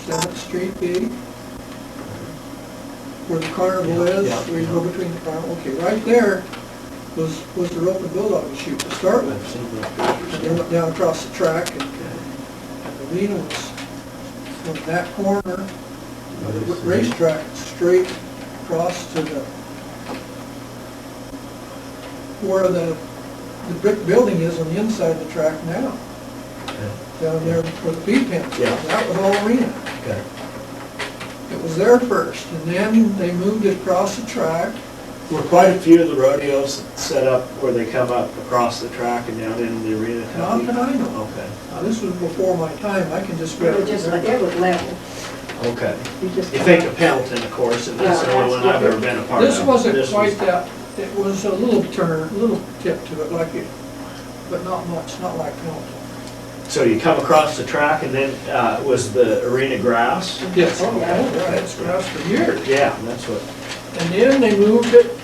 down at the street gate, where the carnival is, where you go between the carnival. Okay, right there was the rope and bulldog chute to start with. And then went down across the track, and the arena was from that corner of the racetrack straight across to where the brick building is on the inside of the track now. Down there where the feed pens was. That was all arena. Okay. It was there first, and then they moved it across the track. Were quite a few of the rodeos set up where they come up across the track and down into the arena? Not that I know. Okay. Now, this was before my time. I can just It was just like, it was level. Okay. You just. You think of Pendleton, of course, and that's the only one I've ever been a part of. This wasn't quite that. It was a little turn, a little tip to it, like it, but not much, not like Pendleton. So you come across the track and then was the arena grass? Yes. Oh, yeah, it's grass for years. Yeah, that's what. And then they moved it,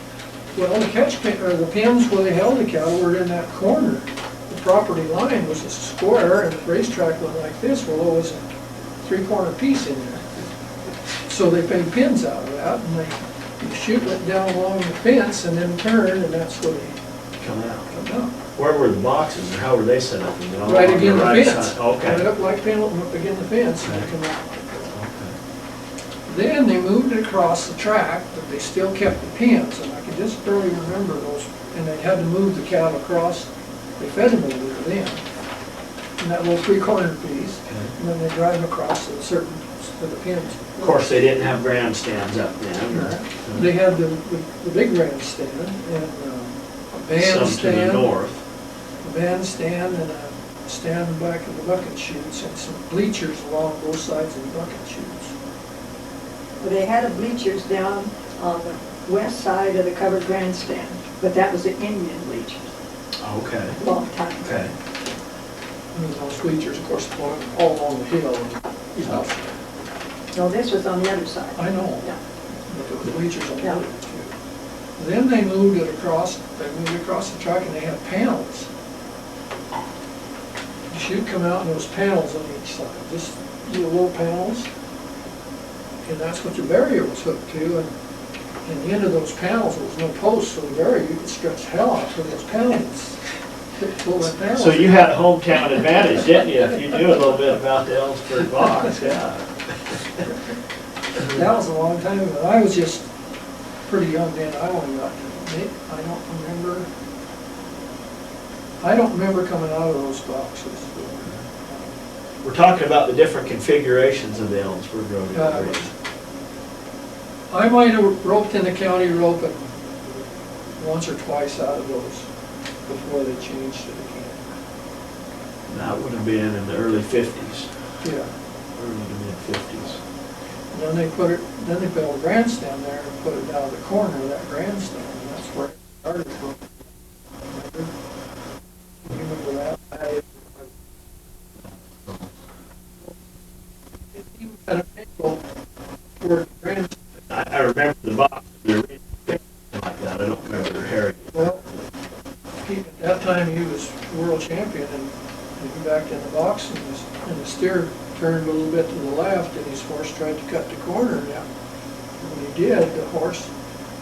well, the catch pen, or the pins where they held the cattle were in that corner. The property line was a square, and the racetrack went like this. Well, there was a three-corner piece in there. So they made pins out of that, and the chute went down along the fence and then turned, and that's where they Come out. come out. Where were the boxes, or how were they set up? Right against the right fence. side? Okay. Right up like Pendleton, up against the fence, and they come out like that. Then they moved it across the track, but they still kept the pins, and I can just barely remember those, and they had to move the cattle across. They fed them over there then, in that little three-corner piece, and then they drive across to the pins. Of course, they didn't have grandstands up then. Or, They had the big grandstand, and a bandstand. Some to the north. A bandstand and a stand back of the bucket chutes, and some bleachers along both sides of the bucket chutes. They had a bleachers down on the west side of the covered grandstand, but that was the Indian bleachers, Okay. long time ago. Okay. And those bleachers, of course, all along the hill. You know, No, this was on the other side. I know, Yeah. but there was bleachers on the Yeah. other too. Then they moved it across the track, and they had panels. The chute come out, and there was panels on each side, just little panels. And that's what the barrier was hooked to, and the end of those panels, there was no post, so the barrier, you could stretch hell out for those panels. Pull that panel. So you had a hometown advantage, didn't you? If you knew a little bit about the Ellensburg box, yeah. That was a long time ago. I was just pretty young then. I only got to, I don't remember coming out of those boxes. We're talking about the different configurations of the Ellensburg Rodeo. I might have roped in the county rope it once or twice out of those before they changed it again. That would have been in the early 50s, Yeah. early to mid-50s. And then they built a grandstand there and put it down at the corner of that grandstand, and that's where it started from. You remember that? It even had an angle for the grandstand. I remember the box, the arena, like that. I don't remember Harry. Well, at that time he was world champion, and he backed in the box, and the steer turned a little bit to the left, and his horse tried to cut the corner. And when he did, the horse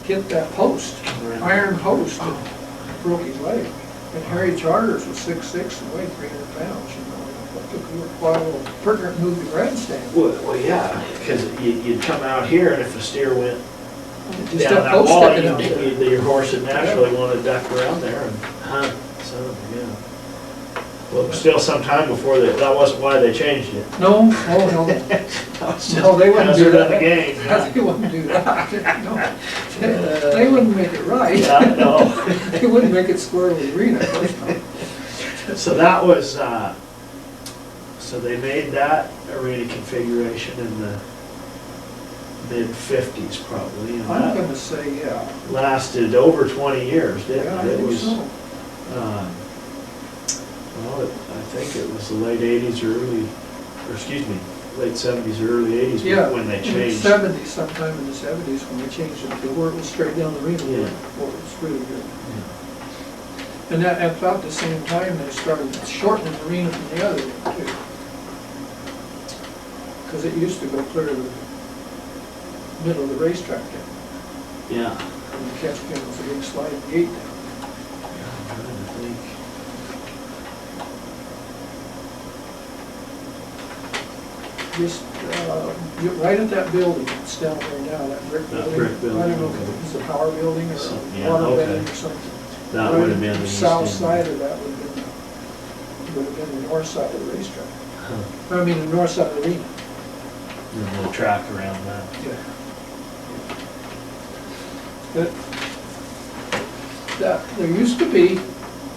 hit that post, iron post, and broke his leg. And Harry Charters was 6'6" and weighed 300 pounds. You know, it took quite a little pertinent move to grandstand. Well, yeah, because you'd come out here, and if the steer went Just down that that post wall, sticking out there. your horse would naturally want to duck around there and hunt. So, yeah. Well, it was still some time before that wasn't why they changed it. No, oh no. No, they wouldn't do that. The game. They wouldn't do that. No. They wouldn't make it right. Yeah, I know. They wouldn't make it square with arena, of course not. So that was, so they made that arena configuration in the mid-50s probably. And I'm that gonna say, yeah. lasted over 20 years, didn't Yeah, I it? It think was, so. well, I think it was the late 80s or late 70s or early 80s Yeah, when they in changed. the 70s, sometime in the 70s when they changed it to where it was straight down the arena. Yeah. Well, it was really good. And that, at about the same time, they started shortening the arena from the other end too. because it used to go clear to the middle of the racetrack there. Yeah. And the catch pin was a big sliding gate there. I'm trying to think. Just, right at that building, it's down there now, that brick That building. brick building, I don't know if okay. it was a power building or Yeah, a water okay. building or something. That Right would have at been the the east south end. side of that would have been the north side of the racetrack. Huh. I mean, the north side of the arena. And the track around that. Yeah. But that, there used to be,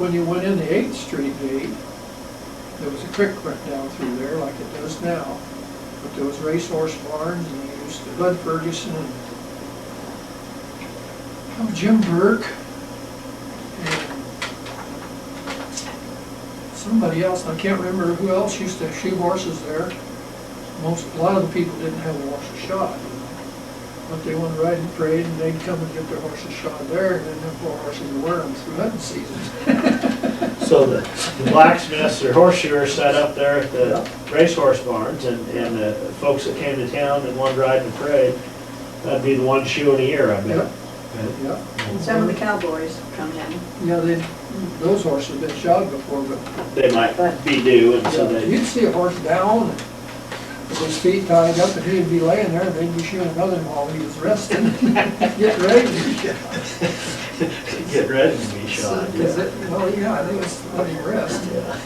when you went in the 8th Street gate, there was a creek went down through there like it does now. But there was racehorse barns, and they used to, Bud Ferguson and Jim Burke and somebody else, and I can't remember who else used to shoe horses there. A lot of the people didn't have the horses shod, but they wanted to ride in parade, and they'd come and get their horses shod there, and then them poor horses would wear them through hunting season. So the blacksmiths or horseshoers sat up there at the racehorse barns, and the folks that came to town and wanted to ride in the parade, that'd be the one shoe in a year, I bet. Yeah. Okay. Yeah, And some of the cowboys come in. yeah, those horses have been shod before, but They might be due, and so yeah, they, you'd see a horse down, and with his feet tied up, and he'd be laying there, and they'd be shoeing another one while he was resting, getting ready to be shot. get ready to be shot. Well, yeah, I think it's letting him rest. Yeah.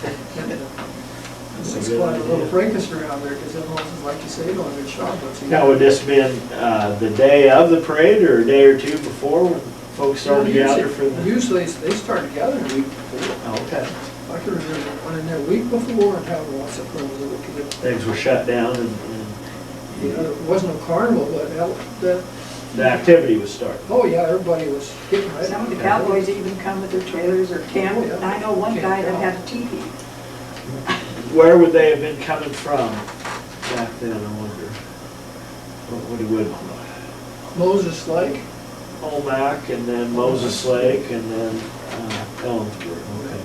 It's quite a little fracas around there, because them horses, like you say, don't get shot much. Now, would this been the day of the parade, or a day or two before, when folks started to gather for the? Usually, they start gathering a week before. Oh, okay. I can remember one in there a week before and having lots of fun with it. Things were shut down, and It wasn't a carnival, but the activity was starting. oh yeah, everybody was getting ready. Some of the cowboys even come with their trailers or camp. Oh, yeah. I know one guy that had a teepee. Where would they have been coming from back then, I wonder? What he would, Moses Lake, Olmec, and then Moses Lake, and then Ellensburg, okay.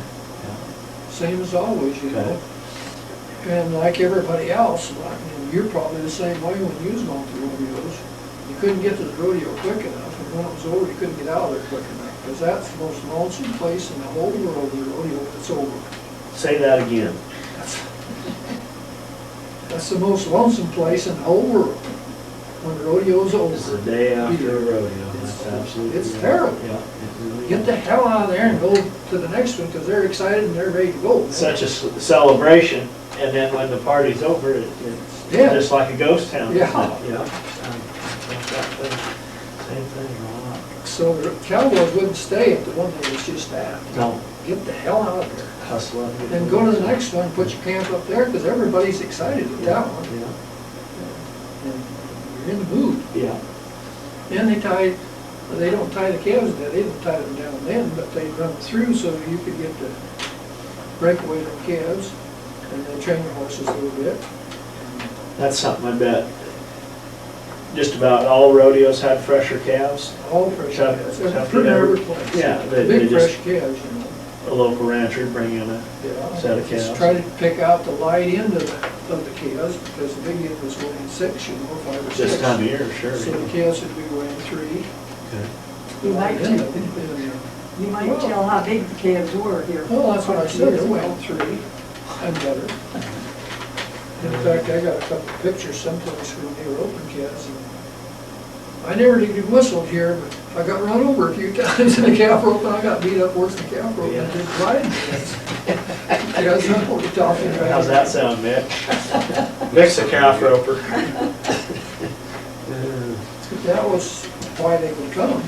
same as always, you know. Okay. And like everybody else, I mean, you're probably the same way when you was going to rodeos. You couldn't get to the rodeo quick enough, and when it was over, you couldn't get out of there quick enough, because that's the most lonesome place in the whole world, the rodeo, when it's over. Say that again. That's the most lonesome place in the whole world, when the rodeo's It's the over. day after a rodeo, that's absolutely. It's right. terrible. Yeah. It really Get is. the hell out of there and go to the next one, because they're excited and they're ready to go. Such a celebration, and then when the party's over, it's Yeah. just like a ghost town. isn't it? Yeah. Yeah. Same thing, a lot. So the cowboys wouldn't stay at the one they was just at. No, Get the hell out of there. hustle up. and get And go to the next one, put your camp up there, because everybody's excited at that one. Yeah, And you're in the mood. yeah. Then they don't tie the calves down, they don't tie them down then, but they run them through so you could get the breakaway from calves, and then train your horses a little bit. That's something I bet just about all rodeos had fresher calves. All fresh Tough- calves, tough pretty to every never- place. Yeah, they Big just, fresh calves, you know. a local rancher bring in a Yeah. set of Just calves. try to pick out the light end of the calves, because the big end was weighing 6, you know, 5 or 6. This time of year, sure. So the calves would be weighing 3. Okay. You might And, tell, you might tell how big the calves were here. well, that's what I said, they're weighing 3 and better. In fact, I got a couple of pictures someplace when they were open calves. And I never did get whistled here, but I got run over a few times in the calf rope, and I got beat up worse than calf rope than I did riding calves. You guys know what we're talking about. How's that sound, Mick? Mick's a calf roper. That was why they would come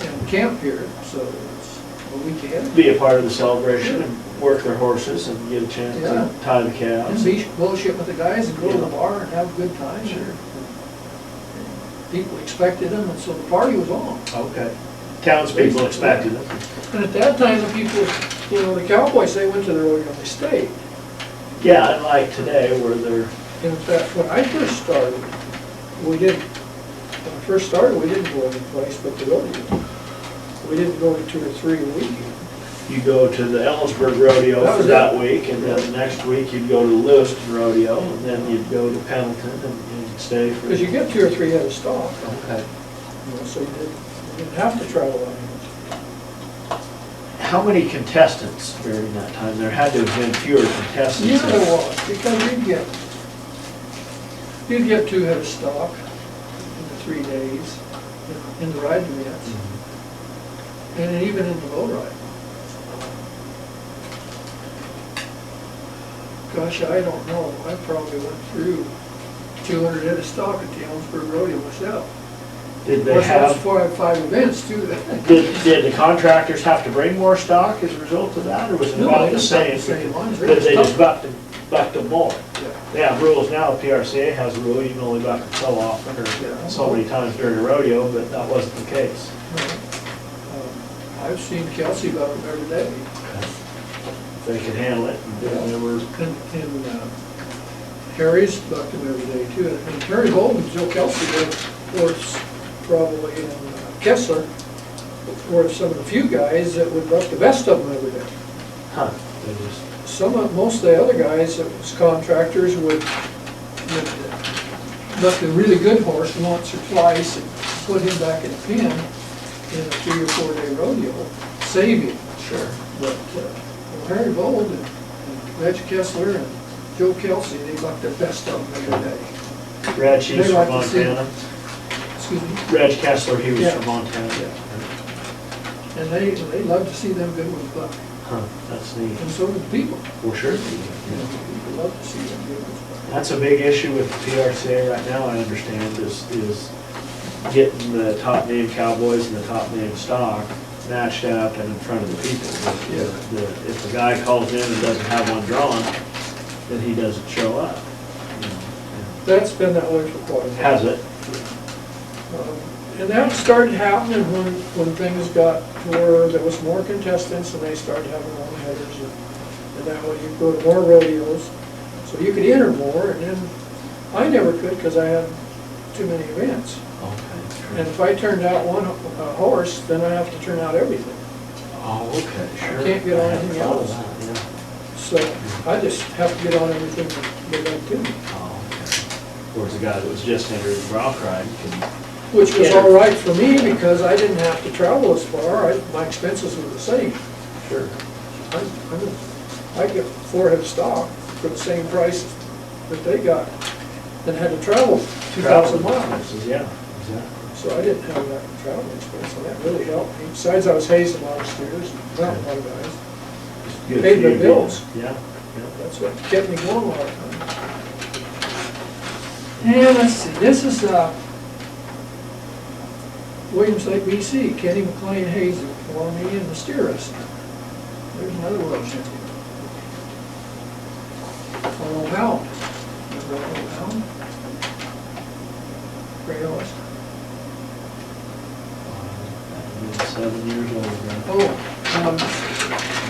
and camp here, so it's a weekend. Be a part of the celebration and work their horses and get a chance Yeah. to tie the And calves. be bullshit with the guys and go to the Yeah. bar and have a good time. Sure. People expected them, and so the party was on. Okay. Townspeople expected it. And at that time, the people, you know, the cowboys, they went to the rodeo and they stayed. Yeah, unlike today where they're, In fact, when I first started, we didn't, when I first started, we didn't go any place but the rodeo. We didn't go to 2 or 3 a week. you'd go to the Ellensburg Rodeo That for was that it. week, and then the next week you'd go to the Lewiston Rodeo, and then you'd go to Pendleton and stay for. Because you get 2 or 3 head of stock, Okay. you know, so you didn't have to travel that much. How many contestants during that time? There had to have been fewer contestants. Yeah, there was, because you'd get 2 head of stock in the 3 days in the ride events, and even in the boat ride. Gosh, I don't know, I probably went through 200 head of stock at the Ellensburg Rodeo myself. Did Of they course, that's have, 5 events too. did the contractors have to bring more stock as a result of that, or was it No, about they the just got same? the same ones. They But they just just bucked them more. Yeah. They have rules now, PRCA has a rule, you can only buck them so often, Yeah. or so many times during a rodeo, but that wasn't the case. I've seen Kelsey buck them every day. If they could handle it, and they were, And Harry's bucked them every day too. And Harry Holden and Joe Kelsey, were, of course, probably, and Kessler were some of the few guys that would buck the best of them every day. huh, they just, Most of the other guys, that was contractors, would buck a really good horse once or twice and put him back in a pen in a 3 or 4 day rodeo, save him. sure. But Harry Vold and Reg Kessler and Joe Kelsey, they bucked the best of them every day. Brad Sheets They from like to see- Montana. Excuse me. Reg Kessler, he was Yeah. from Montana. And they love to see them good ones buck. Huh, that's neat. And so do the people. Well, sure. You know, people love to see them good ones buck. That's a big issue with the PRCA right now, I understand, is getting the top name cowboys and the top name stock matched up and in front of the people. If the guy calls in and doesn't have one drawn, then he doesn't show up. That's been that way for quite a while. Has it? And that started happening when things got to where there was more contestants and they started having more headers. And that way you go to more rodeos, so you could enter more. And then I never could because I had too many events. Okay, And if I turned out one horse, then I have to turn out everything. Oh, okay, sure. Can't get on I hadn't anything thought of else. that, yeah. So I just have to get on everything that they got to me. Oh, okay. Whereas a guy that was just entering the bronc ride can, Which was Yeah. all right for me because I didn't have to travel as far. My expenses were the same. sure. I get 4 head of stock for the same price that they got, and had to travel 2,000 miles. expenses, yeah, exactly. So I didn't have that travel expense, and that really helped me. Besides, I was hazing a lot of steers, not a lot of guys. Good Paid for my you, bills. Yeah, That's what kept me going a lot of time. And let's see, this is Williams Lake, BC, Kenny McLean Hazen for me in the steer wrestling. There's another world champion. Old Hound. Remember Old Hound? Great horse. yeah. 7 years old, right? Oh,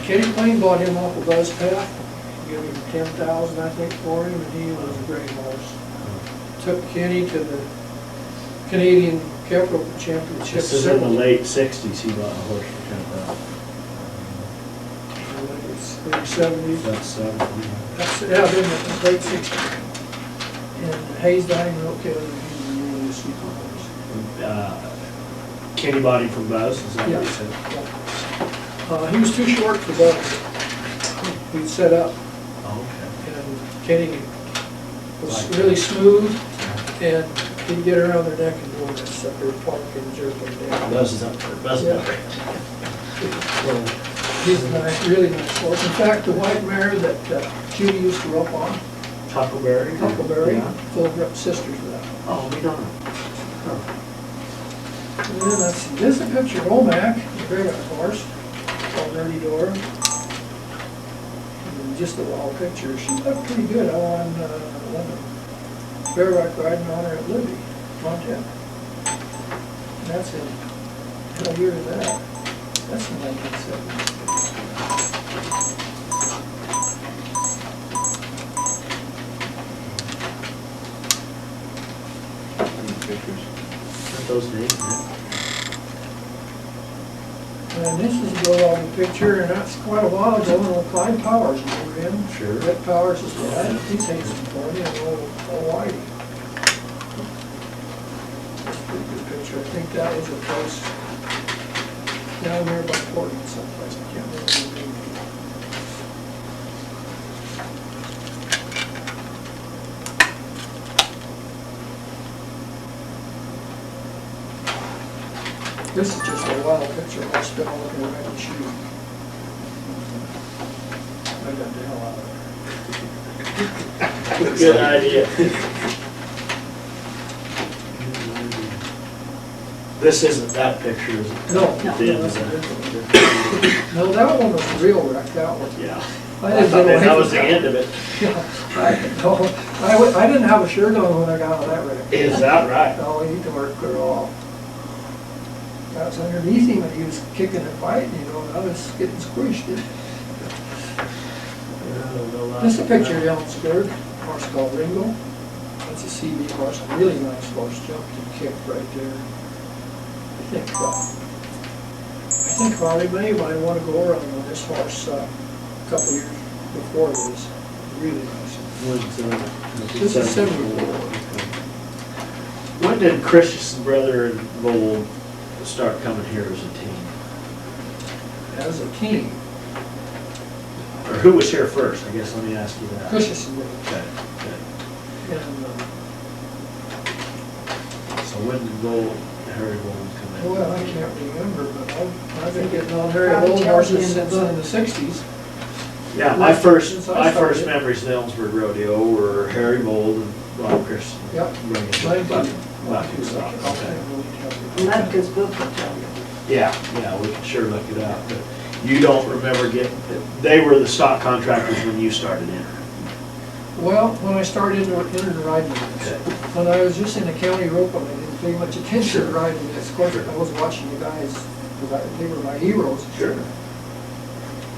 Kenny McLean bought him off of Buzz Path, gave him 10,000, I think, for him, and he was a great horse. Took Kenny to the Canadian Capital Championship. This is in the late 60s, he bought a horse for 10,000. Maybe 70s. That's 7, That's, yeah, they're in the late 60s. And Hayes died real good, and he was really a sweet horse. Kenny bought him from Buzz, is that what you said? Yeah. He was too short for Buzz. He'd set up, Oh, okay. and Kenny was really smooth, and he'd get around their neck and go in that sucker, park and jerk him down. Buzz is up there, Buzz is up there. He's a nice, really nice horse. In fact, the white mare that Judy used to rope on, Huckleberry? Huckleberry, Yeah. filled up sisters with that. Oh, we don't. And then let's see, this is a picture of Omac, a very nice horse, called Nerdy Dora. And just a wild picture. She looked pretty good. I won a bear rack riding on her at Libby, Montana. And that's in, what year is that? That's in 1970. Pictures. Aren't those neat? And this is a Bulldog picture, and that's quite a while ago, when old Clyde Powers was in. Sure. Rick Powers is dad, he takes them for me, and old Whitey. That's a pretty good picture. I think that was a place down there by Portland someplace, I can't remember the name. This is just a wild picture of us still looking at the shoe. I got the hell out of Good idea. This isn't that picture, is it? No, It no, is, that's a uh, different one. No, that one was a real wreck, that one. Yeah. I I didn't thought get away that was from the end of it. Yeah, I didn't have a shirt on when I got out of that wreck. Is that right? No, he didn't work at all. I was underneath him and he was kicking and fighting, you know, and I was getting squished. This is a picture of Ellensburg, a horse called Ringo. That's a CB horse, a really nice horse, jumped and kicked right there. I think Harley May might want to go around on this horse a couple years before this. Really nice. This is 74. When did Christensen brother and Vold start coming here as a team? As a team, Or who was here first? I guess let me ask you that. Christensen, Okay, okay. and, So when did Harry Vold come in? well, I can't remember, but I've been getting on Harry Probably Gold tells you horses in the since book. in the 60s. Yeah, Since I my first started. memories of the Ellensburg Rodeo were Harry Vold and Bob Christensen. Yep. Bringing it back in stock. Okay. Lemke's book will tell you. Yeah, we can sure look it up, but you don't remember they were the stock contractors when you started in? Well, when I started into riding Okay. this, when I was just in the county rope, I didn't pay much attention to riding this. Of course, Sure. I was watching the guys, because they were my heroes. Sure.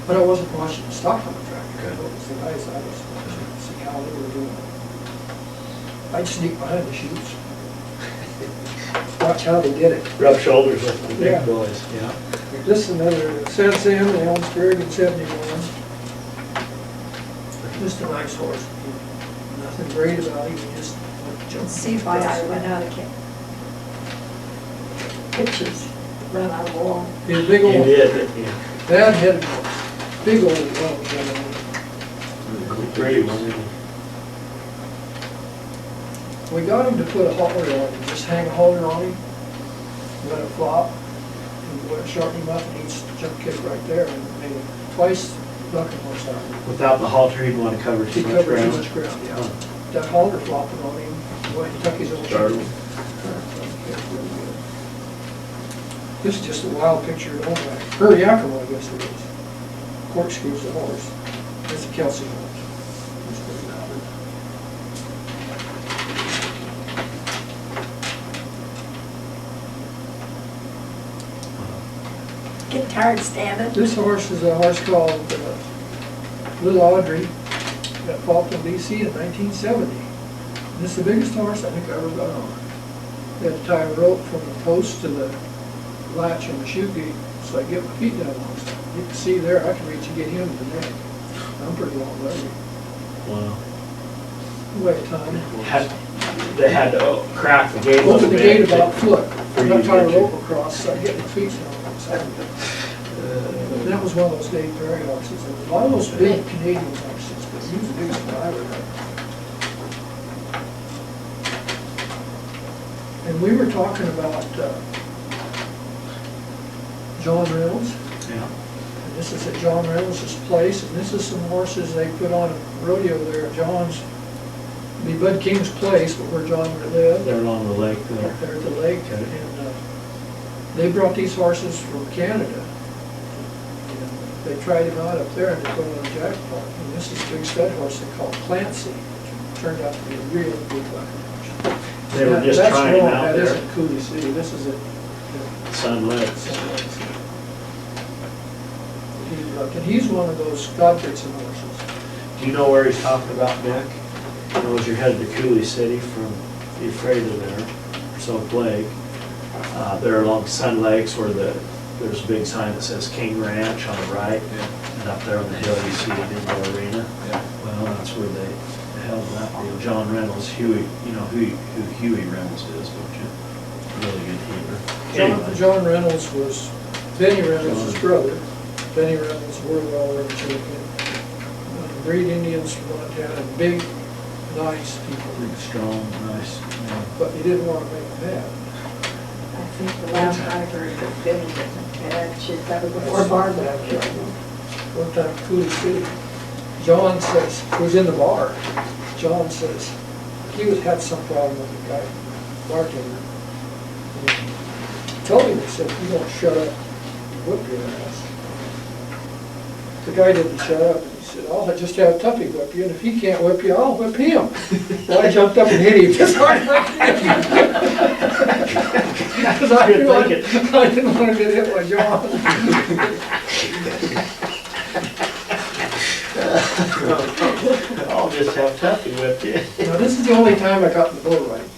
But I wasn't watching the stock contractor. Okay. It was the guys I was watching to see how they were doing. I'd sneak behind the chutes. Watch how they did it. Rub shoulders with the Yeah. big boys, yeah. This is another since in Ellensburg in 71. Just a nice horse. Nothing great about him, he just jumped. See why I went out of pictures, run out of wall. He's a big You old, did, didn't you? bad-headed horse. Big old long gentleman. Great one. We got him to put a halter on him, just hang a halter on him, let it flop, and let it sharpen him up, and he'd jump kick right there, and made him twice bucking horse out of him. Without the halter, he'd want to cover He too much covered too ground. much ground, yeah. Huh. That halter flopping on him, when he took his old. Startled. This is just a wild picture of old man. Yakima, I guess it is. Corkscrews the horse. It's a Kelsey horse. It's pretty loud. Get tired standing. This horse is a horse called Little Audrey that fought in DC in 1970. And this is the biggest horse I think I ever got on. They had to tie a rope from the post to the latch on the shoe gate so I could get my feet down long stuff. You can see there, I can reach and get him in the neck. I'm pretty long legged. Wow. Wait a time. They had to crack the gate a little Open the bit. gate about a foot. For you I to tie a get your- rope across so I get my feet down long side. And that was one of those Dave Perry horses. There was a lot of those big Canadian horses, but he was the biggest one I ever had. And we were talking about John Reynolds. Yeah. And this is at John Reynolds' place, and this is some horses they put on a rodeo there at John's, the Bud King's place, but where John lived, They're along the lake there. up there at the lake. Okay. And they brought these horses from Canada. And they tried him out up there and they put him on a jackpot. And this is a big stud horse they call Clancy. Turned out to be a real good bucking horse. They were just That's trying him wrong. out That there. isn't Cooley City, this is at Sun Lakes. And he's one of those Godfredson horses. Do you know where he's talking about, Nick? It was you're headed to Cooley City from Ephrata there, Soap Lake. They're along Sun Lakes where the there's a big sign that says King Ranch on the right, and up there on the hill you see an indoor arena. Well, that's where they held that deal. John Reynolds, Huey, you know who Huey Reynolds is, don't you? Really good healer. Anyway, John Reynolds was Benny Reynolds' brother. Benny Reynolds, world all-around champion. Great Indians from Montana, big, nice people. big, strong, nice. Yeah. But he didn't want to make them mad. I think the last I heard that Benny didn't, that was before Barbara killed him. One time, Cooley City, John says, was in the bar. John says, he had some problem with the guy, bartender. And he told him, he said, you don't shut up, whip your ass. The guy didn't shut up, and he said, I'll just have Tuffy whip you, and if he can't whip you, I'll whip him. Well, I jumped up and hit him just hard as I could. Because I didn't want to get hit by John. I'll just have Tuffy whipped you. Now, this is the only time I got in the bull riding.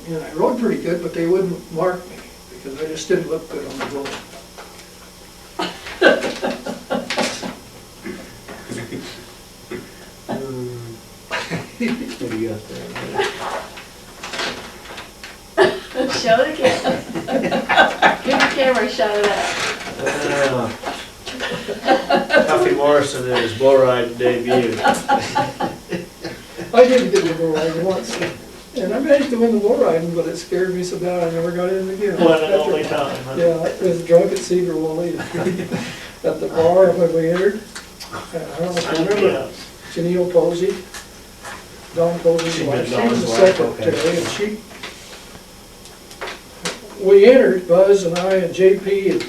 And I rode pretty good, but they wouldn't mark me, because I just didn't look good on the bull. What do you got there? Show it again. Give the camera a shot of that. Tuffy Morrison in his bull ride debut. I didn't get in the bull riding once, and I managed to win the bull riding, but it scared me so bad I never got in again. One and only time, huh? Yeah, I was drunk at Cedar Woolley at the bar when we entered. I don't know if you remember Yeah. Janelle Posey, Don Posey's She wife. met She was Don's the wife, secretary, okay. and we entered, Buzz and I and JP and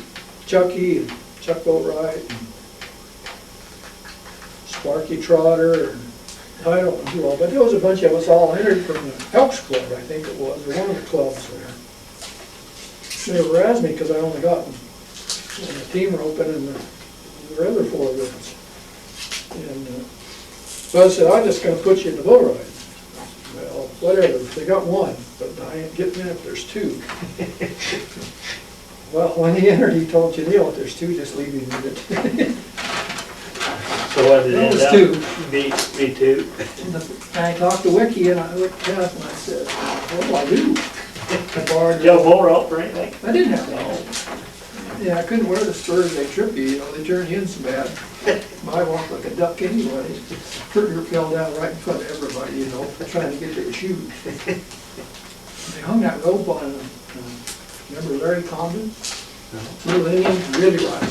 Chucky and Chuck Boatwright, Sparky Trotter, and I don't know who all, but there was a bunch of us all entered from the Elks Club, I think it was, or one of the clubs there. They razzed me because I only got the team roping and the other four ribbons. And Buzz said, I'm just gonna put you in the bull ride. Well, whatever, they got one, but I ain't getting in if there's two. Well, when he entered, he told Janelle, if there's two, just leave him in it. So what did it That end was up? two. Me too. And I talked to Wiki and I looked at him and I said, what do I do? The bar, Did you have a bull rope or anything? I didn't have that. Yeah, I couldn't wear the spurs, they trip you, you know, they turn you in so bad. I walked like a duck anyway. Trigger fell down right in front of everybody, you know, trying to get their shoes. They hung that rope on, remember Larry Condon? Little Indian, really right.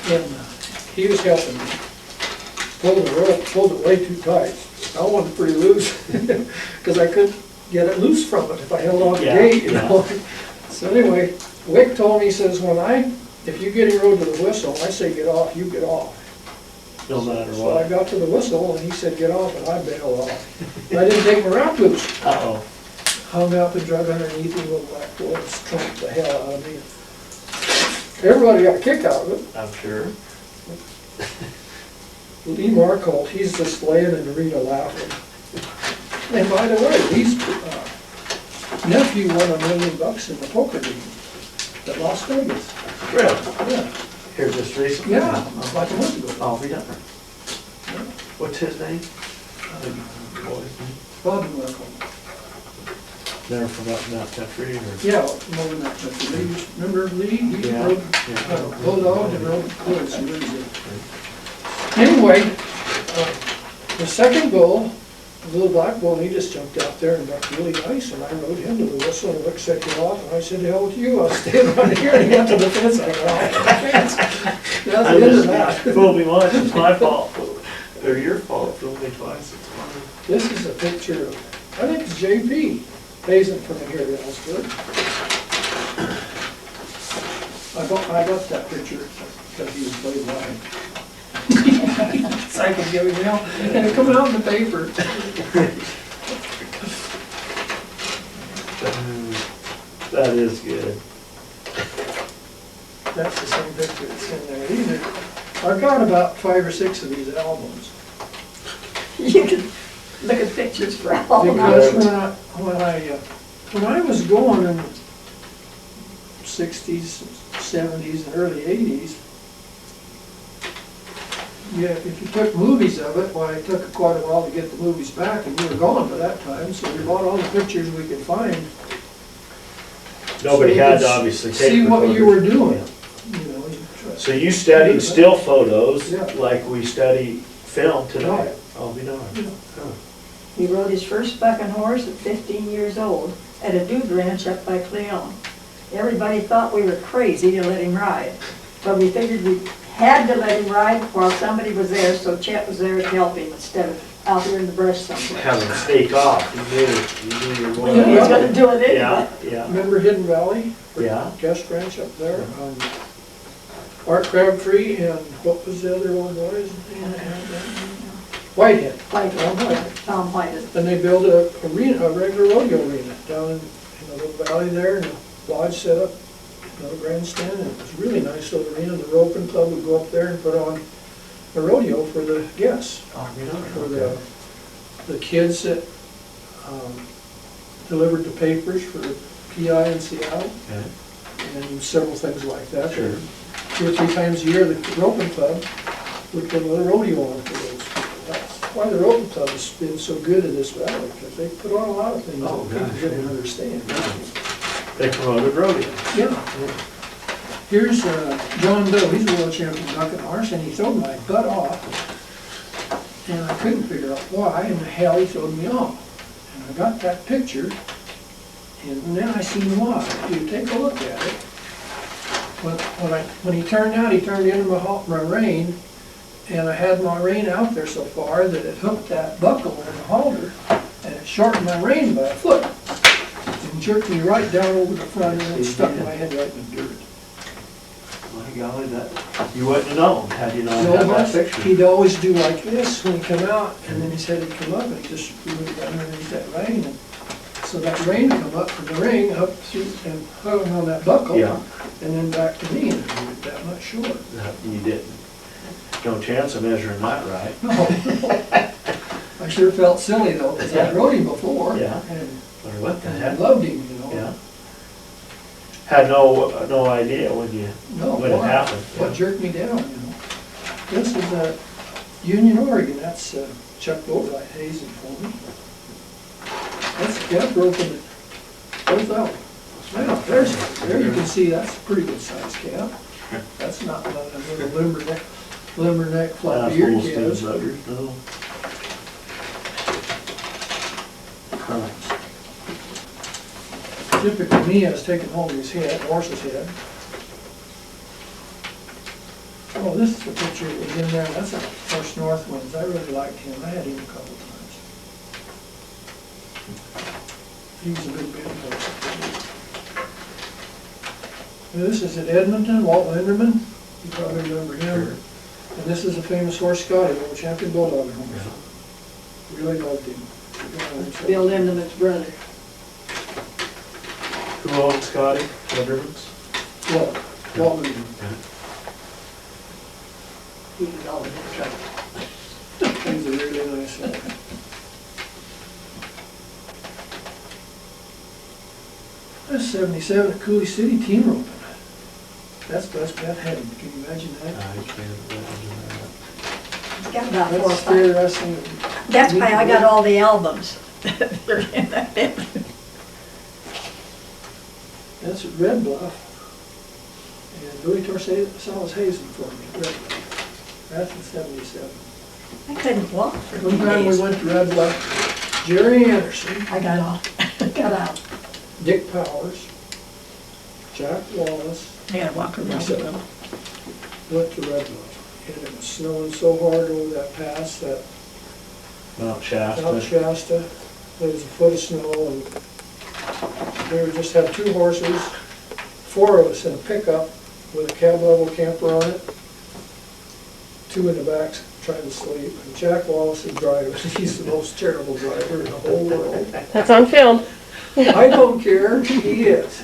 And he was helping me. Pulled the rope, pulled it way too tight. I wanted it pretty loose, because I couldn't get it loose from it if I held on the Yeah, gate, you yeah. know. So anyway, Wick told me, he says, if you get him rode to the whistle, I say get off, you get off. No matter So I what. got to the whistle and he said get off and I bailed off. And I didn't take my route loose. Uh-oh. Hung up and drug underneath him with black boys, trumped the hell out of me. Everybody got a kick out of it. I'm sure. Lee Markholt, he's just laying in the arena laughing. And by the way, his nephew won $1 million in the poker game at Las Vegas. Really? Yeah, Here just recently? yeah, like a month ago. Oh, yeah. What's his name? Bobby Markholt. Never forgotten that country or? Yeah, more than that, but Lee, remember Lee? He Yeah. rode Yeah. Bulldog and rode Woods, he really good. Anyway, the second bull, the little black bull, he just jumped out there and got really nice, and I rode him to the whistle, and Rick said, get off, and I said, to hell with you, I'll stay right here, and he went to the fence, I got off the fence. That's the end of that. Fooled me once, it's my fault. Or your fault, fooled me twice, it's fine. This is a picture of, I think it's JP, Hazen from here at Ellensburg. I got that picture because he was playing live. So I could give him out, and it come out in the paper. That is good. That's the same picture that's in there. These are, I've got about 5 or 6 of these albums. You can look at pictures for all Because night. when I was going in the 60s, '70s and early '80s, yeah, if you took movies of it, why it took quite a while to get the movies back, and we were gone by that time, so we bought all the pictures we could find. Nobody So you had could to obviously take. See what you were doing, Yeah. you know. So you studied still photos Yeah. like we study film tonight? Oh, we know. Yeah. He rode his first bucking horse at 15 years old at a dude ranch up by Cleon. Everybody thought we were crazy to let him ride, but we figured we had to let him ride while somebody was there, so Chet was there to help him instead of out here in the brush somewhere. Having a stake off, you knew you were going. He was gonna do it Yeah, anyway. yeah, Remember Hidden Valley? yeah. Guest ranch up there? Art Crabtree and what was the other one, boys? Whitehead. Tom Whitehead. And they built a arena, a regular rodeo arena down in the little valley there, and the lodge set up, you know, grandstand, and it was a really nice little arena. The roping club would go up there and put on a rodeo for the guests, Oh, we know. for the kids that delivered the papers for PI in Seattle, Okay. and several things like that. Sure. 2 or 3 times a year, the roping club would put a little rodeo on for those. That's why the roping club has been so good in this valley, because they put on a lot of things Oh, that people gosh, didn't yeah. understand. They promoted rodeo. Yeah. Here's John Doe, he's a world champion bucking horse, and he throwed my butt off. And I couldn't figure out why, and the hell he throwed me off. And I got that picture, and then I seen why. You take a look at it. When he turned out, he turned into my rein, and I had my rein out there so far that it hooked that buckle in the halter, and it shortened my rein by a foot. And jerked me right down over the front, and it stuck my head right in the dirt. My golly, that, you wouldn't have known had you not You know had that what? picture. He'd always do like this when he come out, and then his head would come up, and he just moved it underneath that rein. And so that rein would come up from the ring, up through, and hung on that buckle, Yeah. and then back to me, and it made it that much short. You didn't. No chance of measuring that right. No. I sure felt silly though, because I rode him before. Yeah. And Or what the I heck? loved him, you know. Yeah. Had no idea when you, No, when it why? happened. What jerked me down, you know. This is Union, Oregon, that's Chuck Boatwright hazing for me. That's calf roping it both out. Now, there you can see, that's a pretty good sized calf. That's not one of them little limberneck floppy eared full steam calves. motors, no. Huh. Typically me, I was taking hold of his head, horse's head. Oh, this is the picture that was in there, that's a First North Winds, I really liked him, I had him a couple times. He was a good bit horse. And this is at Edmonton, Walt Linderman, you probably remember him. And this is a famous horse, Scotty, world champion bulldog horse. Really loved him. Bill Lindeman's brother. Who owned Scotty? Linderman's? Walt Linderman. He was always in trouble. He's a really nice horse. That's 77 at Cooley City team roping. That's Best Bet heading, can you imagine that? I can't imagine that. He's got about 4 or That's steer 5. wrestling. That's why I got all the albums. They're in that bin. That's at Red Bluff. And Louis Torsalas Hazen for me at Red Bluff. That's in 77. I couldn't walk for One 2 time we days. went to Red Bluff, Jerry Anderson, I got off, got out. Dick Powers, Jack Wallace, I gotta walk around with them. went to Red Bluff. And it was snowing so hard over that pass, that Mount Shasta. Mount Shasta, there was a foot of snow, and we would just have 2 horses, 4 of us in a pickup with a cab level camper on it, 2 in the back trying to sleep, and Jack Wallace is driving. He's the most terrible driver in the whole world. That's on film. I don't care, he is.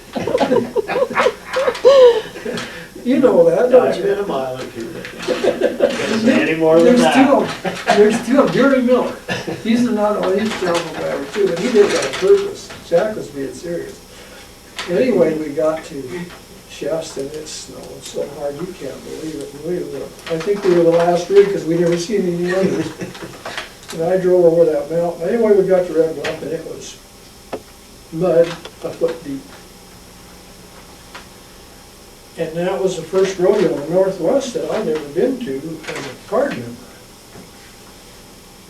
You know that, don't I've been you? a mile or two. Doesn't say any more than There's that. there's 2 of Gary Miller. He's another, he's a terrible driver too, but he did that on purpose. Jack was being serious. Anyway, we got to chest and it snowed so hard you can't believe it. I think we were the last rig because we never seen any others. And I drove over that mountain. Anyway, we got to Red Bluff and it was mud a foot deep. And that was the first rodeo in the Northwest that I'd ever been to as a card member.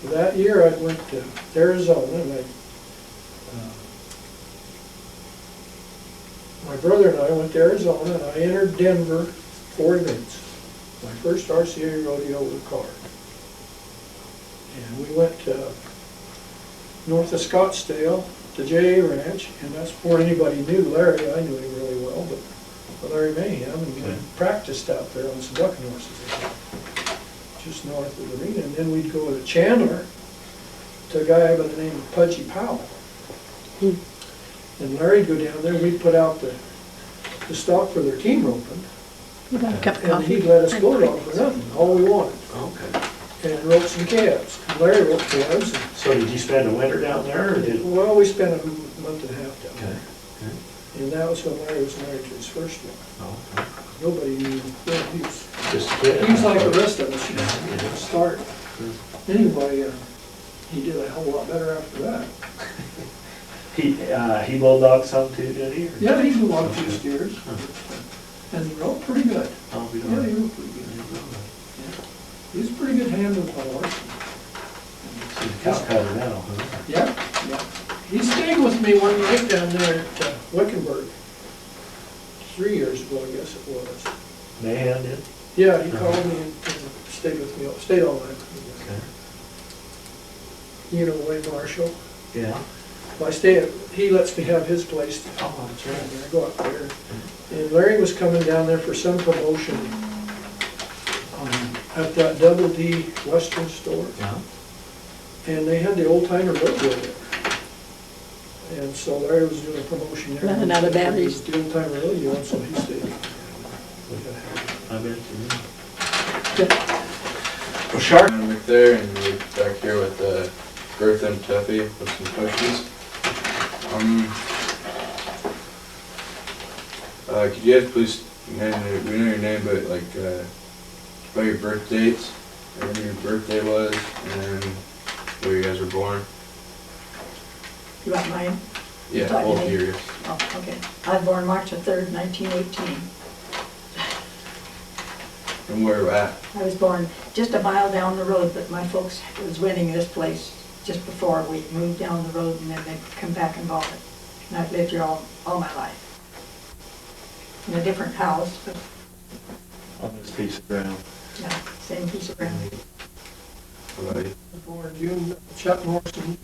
That year I went to Arizona and my brother and I went to Arizona and I entered Denver 4 events. My first RCA rodeo with a card. And we went to north of Scottsdale to J.A. Ranch, and that's before anybody knew Larry. I knew him really well, but Larry Mayhem, and we practiced out there on some ducking horses, just north of the arena. And then we'd go to Chandler to a guy by the name of Pudgy Powell. And Larry'd go down there, we'd put out the stock for their team roping, and he'd let us go down for nothing, all we wanted. Okay. And ropes and calves. And Larry roped calves. So did you spend a winter down there, or did? Well, we spent a month and a half down Okay. there. And that was when Larry was married to his first one. Oh, Nobody knew, well, he was just a kid. He was like the rest of us, you know, at the start. Anyway, he did a hell of a lot better after that. He bulldogged some too, did he? or- Yeah, he blew on a few steers, and he rode pretty good. Oh, we Yeah, don't. he rode pretty good. He was a pretty good hand with a horse. He's a cow cutter now, huh? Yeah, yeah. He stayed with me one night down there at Wickenburg, 3 years ago, I guess it was. Mayhem did? Yeah, he called me and stayed with me, stayed all night. Okay. You know Wayne Marshall? Yeah. Well, I stay at, he lets me have his place. Oh, that's right. And I go up there. And Larry was coming down there for some promotion at that Double D Western store. Yeah. And they had the old timer rodeo there. And so Larry was doing a promotion there. Running out of batteries. The old timer rodeo, and so he stayed. I bet you. Well, Shark? I'm Rick there, and we're back here with Bertha and Tuffy with some questions. Could you guys please, we know your name, but like, about your birth dates, and when your birthday was, and where you guys were born? You want mine? Yeah, Talking both to me? years. Oh, okay. I was born March the 3rd, 1918. And where we're at. I was born just a mile down the road, but my folks was renting this place just before we moved down the road, and then they come back and bought it. And I've lived here all my life. In a different house, but On this piece of ground. yeah, same piece of ground. What about you? Born June, Chuck Morrison,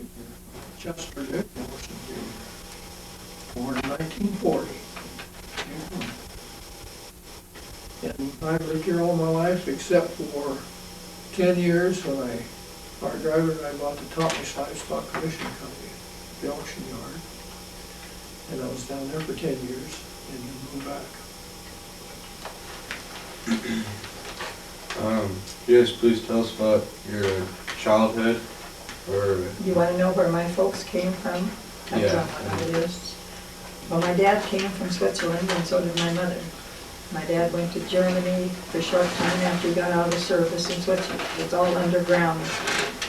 Chester Dick Morrison, born in 1940. And I've lived here all my life except for 10 years when our driver and I bought the Thomas Livestock Commission Company, the auction yard. And I was down there for 10 years and then moved back. You guys please tell us about your childhood, or, You want to know where my folks came from? That's Yeah. not what it is. Well, my dad came from Switzerland, and so did my mother. My dad went to Germany for a short time after he got out of service in Switzerland. It's all underground.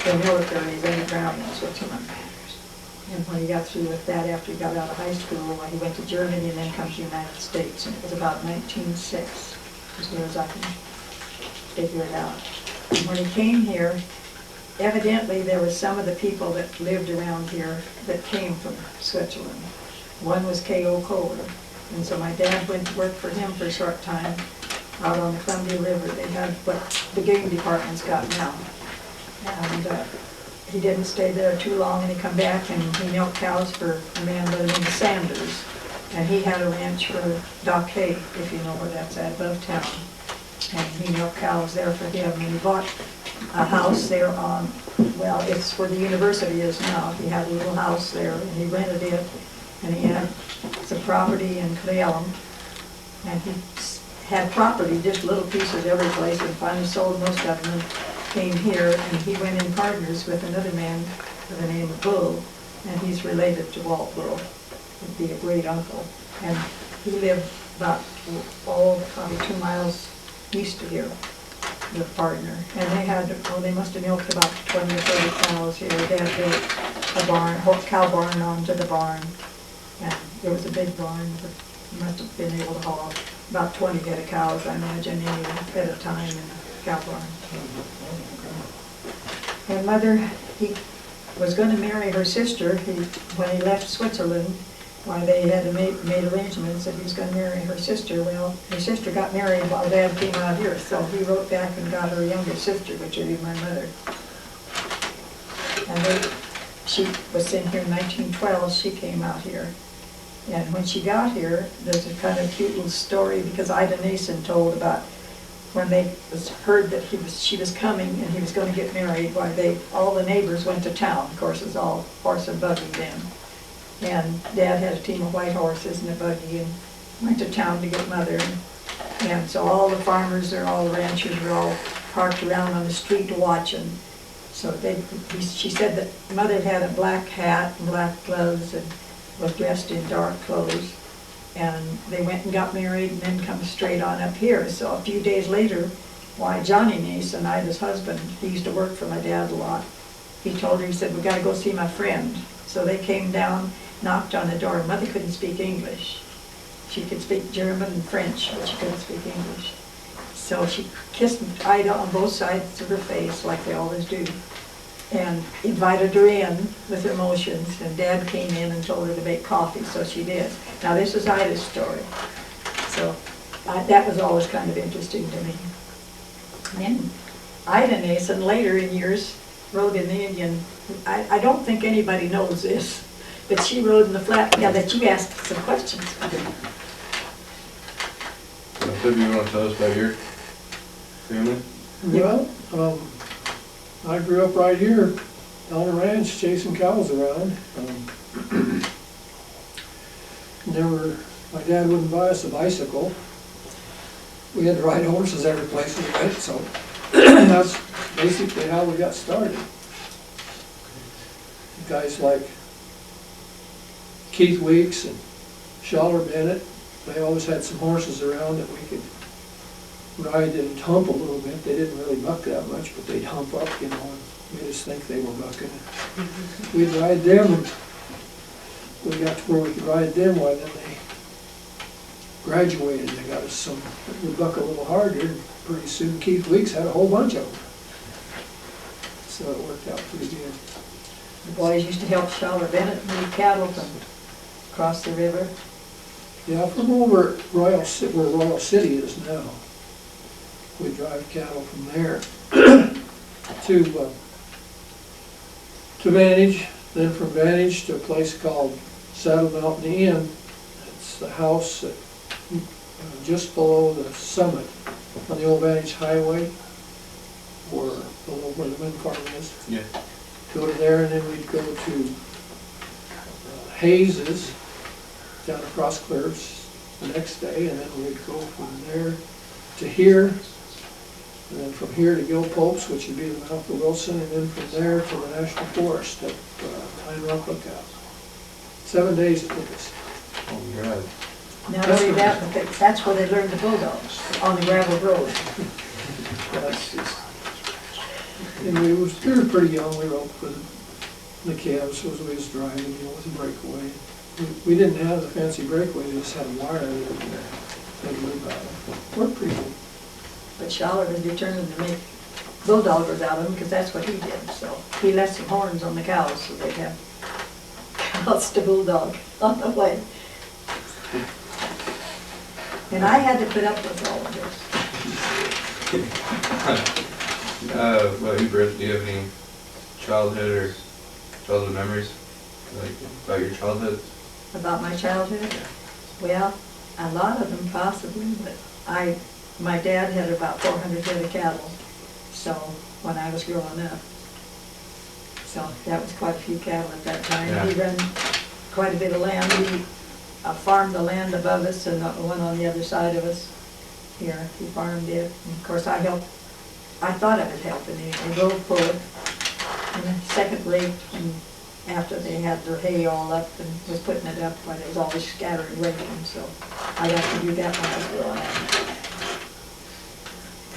The military is underground in Switzerland. And when he got through with that, after he got out of high school, he went to Germany and then come to the United States. And it was about 1906, as near as I can figure it out. And when he came here, evidently there were some of the people that lived around here that came from Switzerland. One was K.O. Kohler. And so my dad went to work for him for a short time out on the Columbia River. They had what the game department's got now. And he didn't stay there too long, and he come back and he milked cows for a man by the name of Sanders. And he had a ranch for Doc Hay, if you know where that's at, above town. And he milked cows there for him, and he bought a house there on, well, it's where the university is now. He had a little house there, and he rented it, and he had some property in Cleellum, and he had property, just little pieces every place, and finally sold most of them, and came here, and he went in partners with another man by the name of Bull, and he's related to Walt Bull, would be a great uncle. And he lived about, probably 2 miles east of here, the partner. And they had, they must have milked about 20 or 30 cows here. They had built a barn, whole cow barn onto the barn. And it was a big barn, but must have been able to haul about 20 head of cows, I imagine, at a time in a cow barn. And Mother, he was going to marry her sister. When he left Switzerland, why they had made arrangements that he was going to marry her sister. Well, her sister got married while Dad came out here, so he wrote back and got her younger sister, which would be my mother. And she was sent here in 1912. She came out here. And when she got here, there's a kind of cute little story, because Ida Nason told about when they heard that she was coming and he was going to get married, why all the neighbors went to town. Of course, it was all horse and buggy then. And Dad had a team of white horses and a buggy and went to town to get Mother. And so all the farmers or all the ranchers were all parked around on the street watching. So she said that Mother had a black hat and black gloves and was dressed in dark clothes, and they went and got married and then come straight on up here. So a few days later, why Johnny Nason, Ida's husband, he used to work for my dad a lot, he told her, he said, we gotta go see my friend. So they came down, knocked on the door. Mother couldn't speak English. She could speak German and French, but she couldn't speak English. So she kissed Ida on both sides of her face, like they always do, and invited her in with her motions, and Dad came in and told her to make coffee, so she did. Now this is Ida's story. So that was always kind of interesting to me. And then Ida Nason, later in years, rode in the Indian. I don't think anybody knows this, but she rode in the flat. Yeah, that you asked some questions. Tuffy, you want to tell us about your family? Well, I grew up right here on a ranch chasing cows around. My dad wouldn't buy us a bicycle. We had to ride horses every place we went, so that's basically how we got started. Guys like Keith Weeks and Schaller Bennett, they always had some horses around that we could ride and hump a little bit. They didn't really buck that much, but they'd hump up, you know, and we just think they were bucking. We'd ride them, and we got to where we could ride them. Well, then they graduated. They got us some that would buck a little harder, and pretty soon Keith Weeks had a whole bunch of them. So it worked out pretty good. The boys used to help Schaller Bennett move cattle from across the river. Yeah, from over at where Royal City is now. We drive cattle from there to Vantage, then from Vantage to a place called Saddle Mountain Inn. It's the house that, just below the summit on the old Vantage Highway, or below where the wind farm is. Yeah. Go to there, and then we'd go to Hayes's down across Clears the next day, and then we'd go from there to here, and then from here to Gill Pope's, which would be the mouth of Wilson, and then from there to the National Forest at Pine Rock Lookout. 7 days it took us. Oh, God. Not only that, but that's where they learned the bulldogs, on the gravel road. And we were pretty young. We rode with the cabs as we was driving, you know, with a breakaway. We didn't have the fancy breakaway, we just had a wire that we worked pretty good. But Schaller was determined to make bulldoggers out of them, because that's what he did. So he left some horns on the cows, so they'd have cows to bulldog on the way. And I had to put up with all of this. What about you, Brett? Do you have any childhood memories, like, about your childhood? About my childhood? Well, a lot of them possibly, but my dad had about 400 head of cattle, so when I was growing up. So that was quite a few cattle at that time. Yeah. He ran quite a bit of land. He farmed the land above us and the one on the other side of us here. He farmed it. And of course, I helped. I thought I was helping him. I drove pull it, and second rate, and after they had their hay all up and was putting it up when it was always scattered raining, so I got to do that when I was growing up.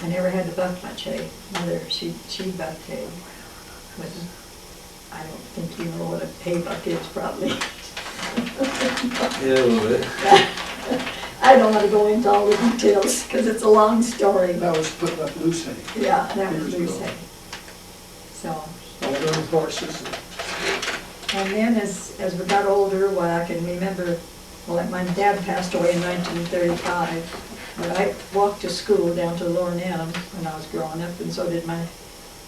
I never had to buck much hay. Mother, she bucked hay with, I don't think you know what a hay buck is probably. Yeah, a little bit. I don't want to go into all the details because it's a long story. That was putting up loose hay. Yeah, that was Years loose ago. hay. So, All those horses. and then as we got older, well, I can remember, well, my dad passed away in 1935, but I walked to school down to Lower Nanum when I was growing up, and so did my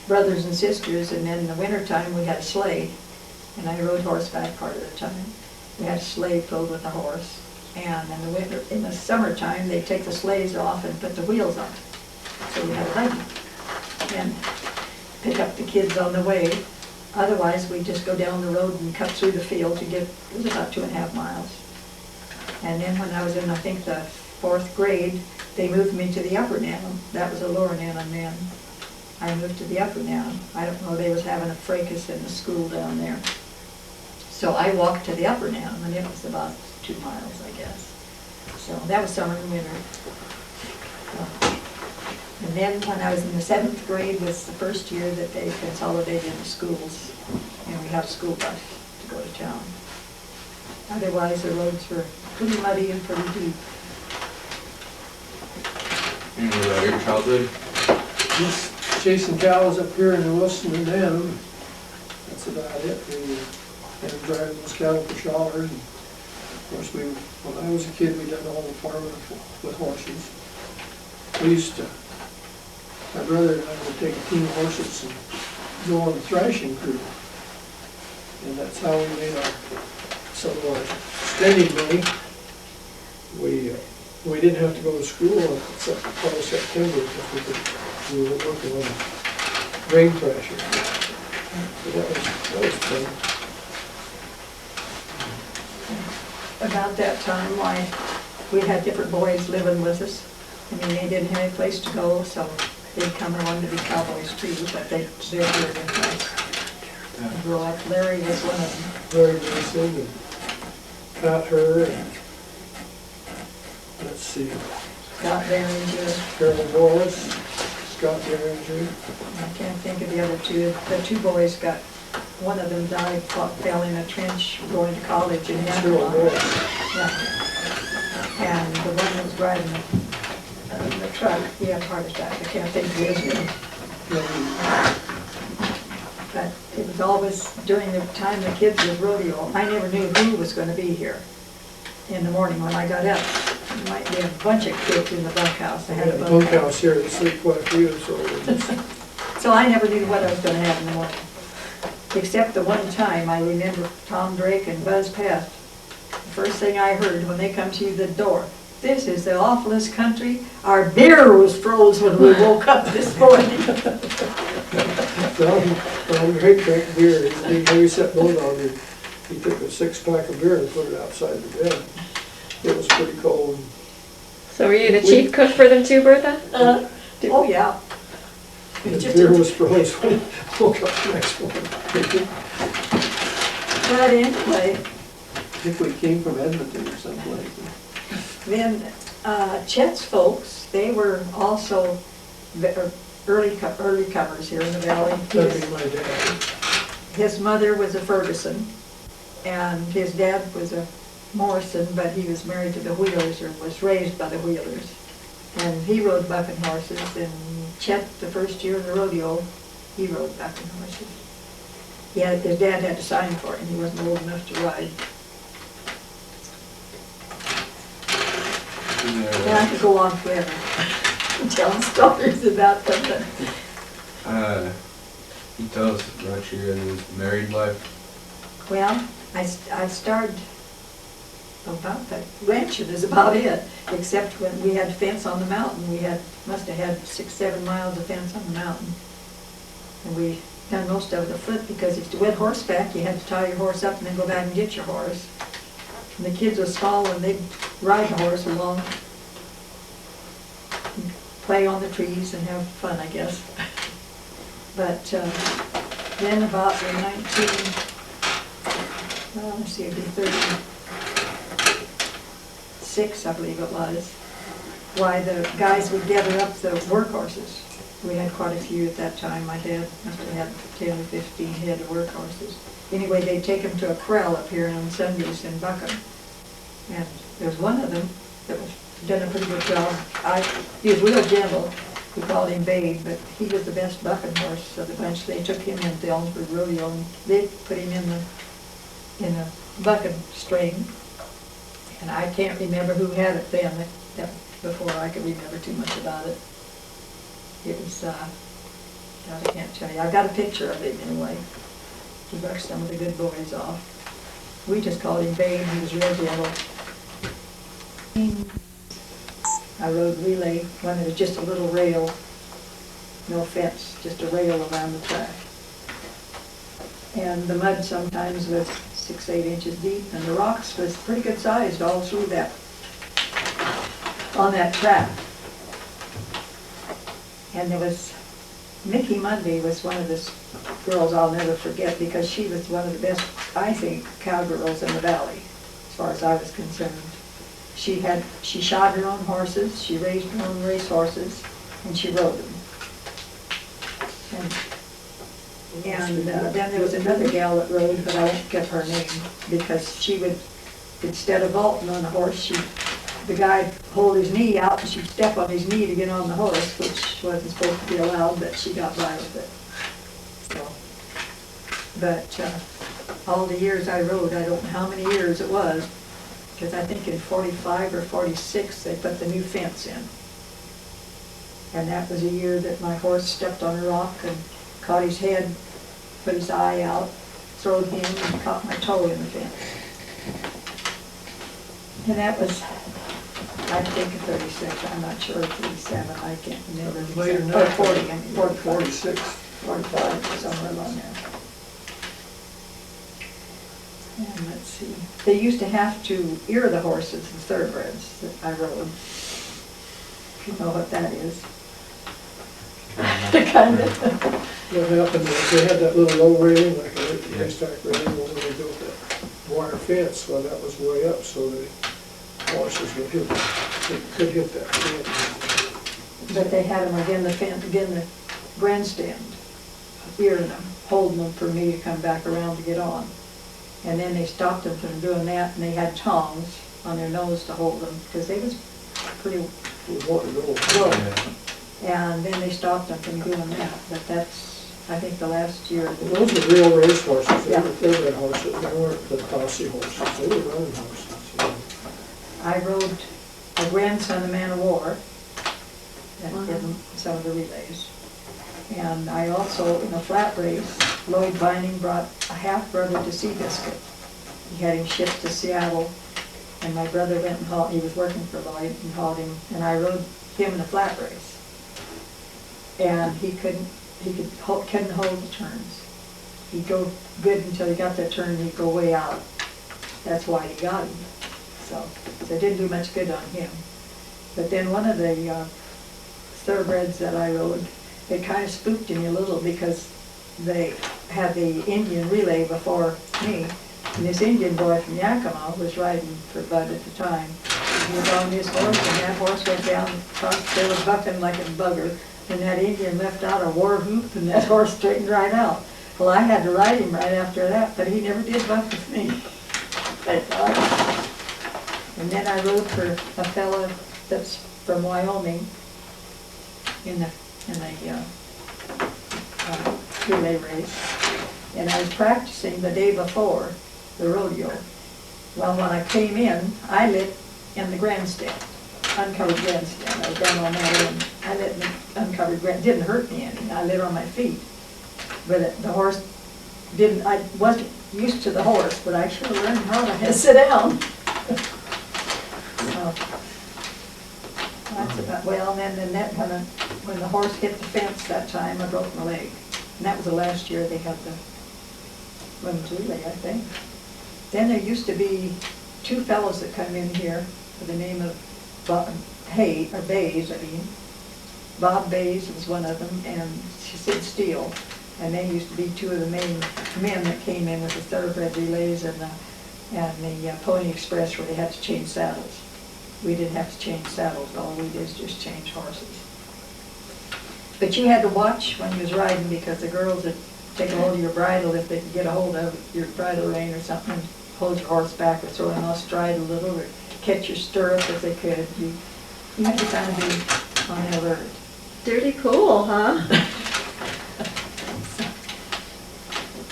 brothers and sisters, and then in the wintertime, we had a sleigh, and I rode horseback part of the time. We had a sleigh filled with a horse, and in the summertime, they take the sleighs off and put the wheels on. So we had a buggy, and pick up the kids on the way. Otherwise, we just go down the road and cut through the field to get, it was about 2.5 miles. And then when I was in, I think, the 4th grade, they moved me to the Upper Nanum. That was a Lower Nanum then. I moved to the Upper Nanum. I don't know, they was having a fracas in the school down there. So I walked to the Upper Nanum, and it was about 2 miles, I guess. So that was summer and winter. And then when I was in the 7th grade was the first year that they consolidated the schools, and we had a school bus to go to town. Otherwise, the roads were pretty muddy and pretty deep. And what about your childhood? Just chasing cows up here in the Wilson and Nanum. That's about it. We had to drive those cattle for shawlers. And of course, when I was a kid, we done all the farming with horses. We used to, my brother and I would take a team of horses and go on the thrashing crew. And that's how we made some of our spending money. We didn't have to go to school except part of September because we were working on a grain thrasher. So that was fun. About that time, we had different boys living with us. I mean, they didn't have any place to go, so they'd come and wanted to be cowboys too, but they're here in place. I grew up, Larry was one of them. Larry Mason and Pat Her and let's see, Scott Behringer. Carol Morris, Scott Derringer. I can't think of the other two. The two boys got, one of them died, fell in a trench going to college in Carol Yankees. Morris. Yeah. And the one that was driving the truck, he had a heart attack. I can't think of his name. But it was always during the time the kids was rodeo. I never knew who was going to be here in the morning when I got up. There might be a bunch of kids in the bunkhouse. I had a Bunkhouse here, it's like quite a few, so. So I never knew what I was going to have in the morning. Except the one time I remember Tom Drake and Buzz Path. The first thing I heard when they come to the door, "This is the awfulest country. Our beer was froze when we woke up this morning." Tom Drake drank beer, he babysat Bulldog, he took a 6-pack of beer and put it outside the bed. It was pretty cold. So were you the chief cook for them too, Bertha? Oh, yeah. The beer was froze when we woke up the next morning. But anyway, I think we came from Edmonton or someplace. then Chet's folks, they were also early comers here in the valley. That'd be my dad. His mother was a Ferguson, and his dad was a Morrison, but he was married to the Wheelers, or was raised by the Wheelers. And he rode bucking horses, and Chet, the first year of the rodeo, he rode bucking horses. His dad had to sign for it, and he wasn't old enough to ride. And I could go on forever, telling stories about them, but Can you tell us about your married life? well, I started about that ranching is about it, except when we had a fence on the mountain. We must have had 6-7 miles of fence on the mountain. And we done most of it afoot, because if you went horseback, you had to tie your horse up and then go back and get your horse. And the kids were small and they'd ride the horse along, and play on the trees and have fun, I guess. But then about in let's see, it'd be 36, I believe it was. Why the guys would gather up the workhorses. We had quite a few at that time. My dad must have had 10 or 15 head of workhorses. Anyway, they'd take them to a corral up here on Sundays and buck them. And there's one of them that was done a pretty good job. He was real gentle. We called him Babe, but he was the best bucking horse of the bunch. They took him into Ellensburg Rodeo and they put him in the bucking string. And I can't remember who had it then, before I could remember too much about it. It was, God, I can't tell you. I've got a picture of him anyway. He bucked some of the good boys off. We just called him Babe. He was real gentle. I rode relay when it was just a little rail, no fence, just a rail around the track. And the mud sometimes was 6, 8 inches deep, and the rocks was pretty good sized all through that, on that track. And there was, Mickey Mundy was one of the girls I'll never forget, because she was one of the best, I think, cowgirls in the valley, as far as I was concerned. She shot her own horses, she raised her own race horses, and she rode them. And then there was another gal that rode, but I won't get her name, because she would, instead of vaulting on the horse, the guy would hold his knee out and she'd step on his knee to get on the horse, which wasn't supposed to be allowed, but she got by with it. So, but all the years I rode, I don't know how many years it was, because I think in 45 or 46 they put the new fence in. And that was a year that my horse stepped on a rock and caught his head, put his eye out, throwed him, and caught my toe in the fence. And that was, I think, 36, I'm not sure, 37, I can't remember. Later than Or that. 40, I mean, 46. 45, somewhere along there. And let's see, they used to have to ear the horses, the thoroughbreds that I rode. If you know what that is. Kind of. What happened was they had that little low railing, like a racetrack railing, when they built that wire fence, well, that was way up, so the horses could hit that fence. But they had them again, the grandstand, earing them, holding them for me to come back around to get on. And then they stopped them from doing that, and they had tongs on their nose to hold them, because they was pretty low. And then they stopped them from doing that, but that's, I think, the last year. Those were real race horses, Yeah. they were good horses, they weren't the classy horses, they were running horses. I rode a grandson of Man of War that did some of the relays. And I also, in a flat race, Lloyd Vining brought a half-brother to Seabiscuit. He had him shipped to Seattle, and my brother went and hauled, he was working for Lloyd, and hauled him, and I rode him in a flat race. And he couldn't hold the turns. He'd go good until he got that turn, and he'd go way out. That's why he got him. So it didn't do much good on him. But then one of the thoroughbreds that I rode, it kind of spooked me a little, because they had the Indian relay before me, and this Indian boy from Yakima was riding for Bud at the time. He was on his horse, and that horse went down, they were bucking like a bugger, and that Indian left out a war whoop, and that horse straightened right out. Well, I had to ride him right after that, but he never did buck with me. I thought. And then I rode for a fella that's from Wyoming in the relay race, and I was practicing the day before the rodeo. Well, when I came in, I lit in the grandstand, uncovered grandstand. I was down on that end. I lit in the uncovered grandstand. Didn't hurt me any. I lit on my feet, but the horse didn't. I wasn't used to the horse, but I sure learned how to sit down. So that's about, well, and then when the horse hit the fence that time, I broke my leg. And that was the last year they had the women's relay, I think. Then there used to be two fellows that come in here with the name of Bays, I mean. Bob Bays was one of them, and Sid Steele. And they used to be two of the main men that came in with the thoroughbred relays and the Pony Express where they had to change saddles. We didn't have to change saddles, all we did is just change horses. But you had to watch when you was riding because the girls would take a hold of your bridle if they could get a hold of your bridle rein or something, and hold your horse back or throw them off stride a little or catch your stirrup if they could. You had to kind of be on the alert. Dirty cool, huh?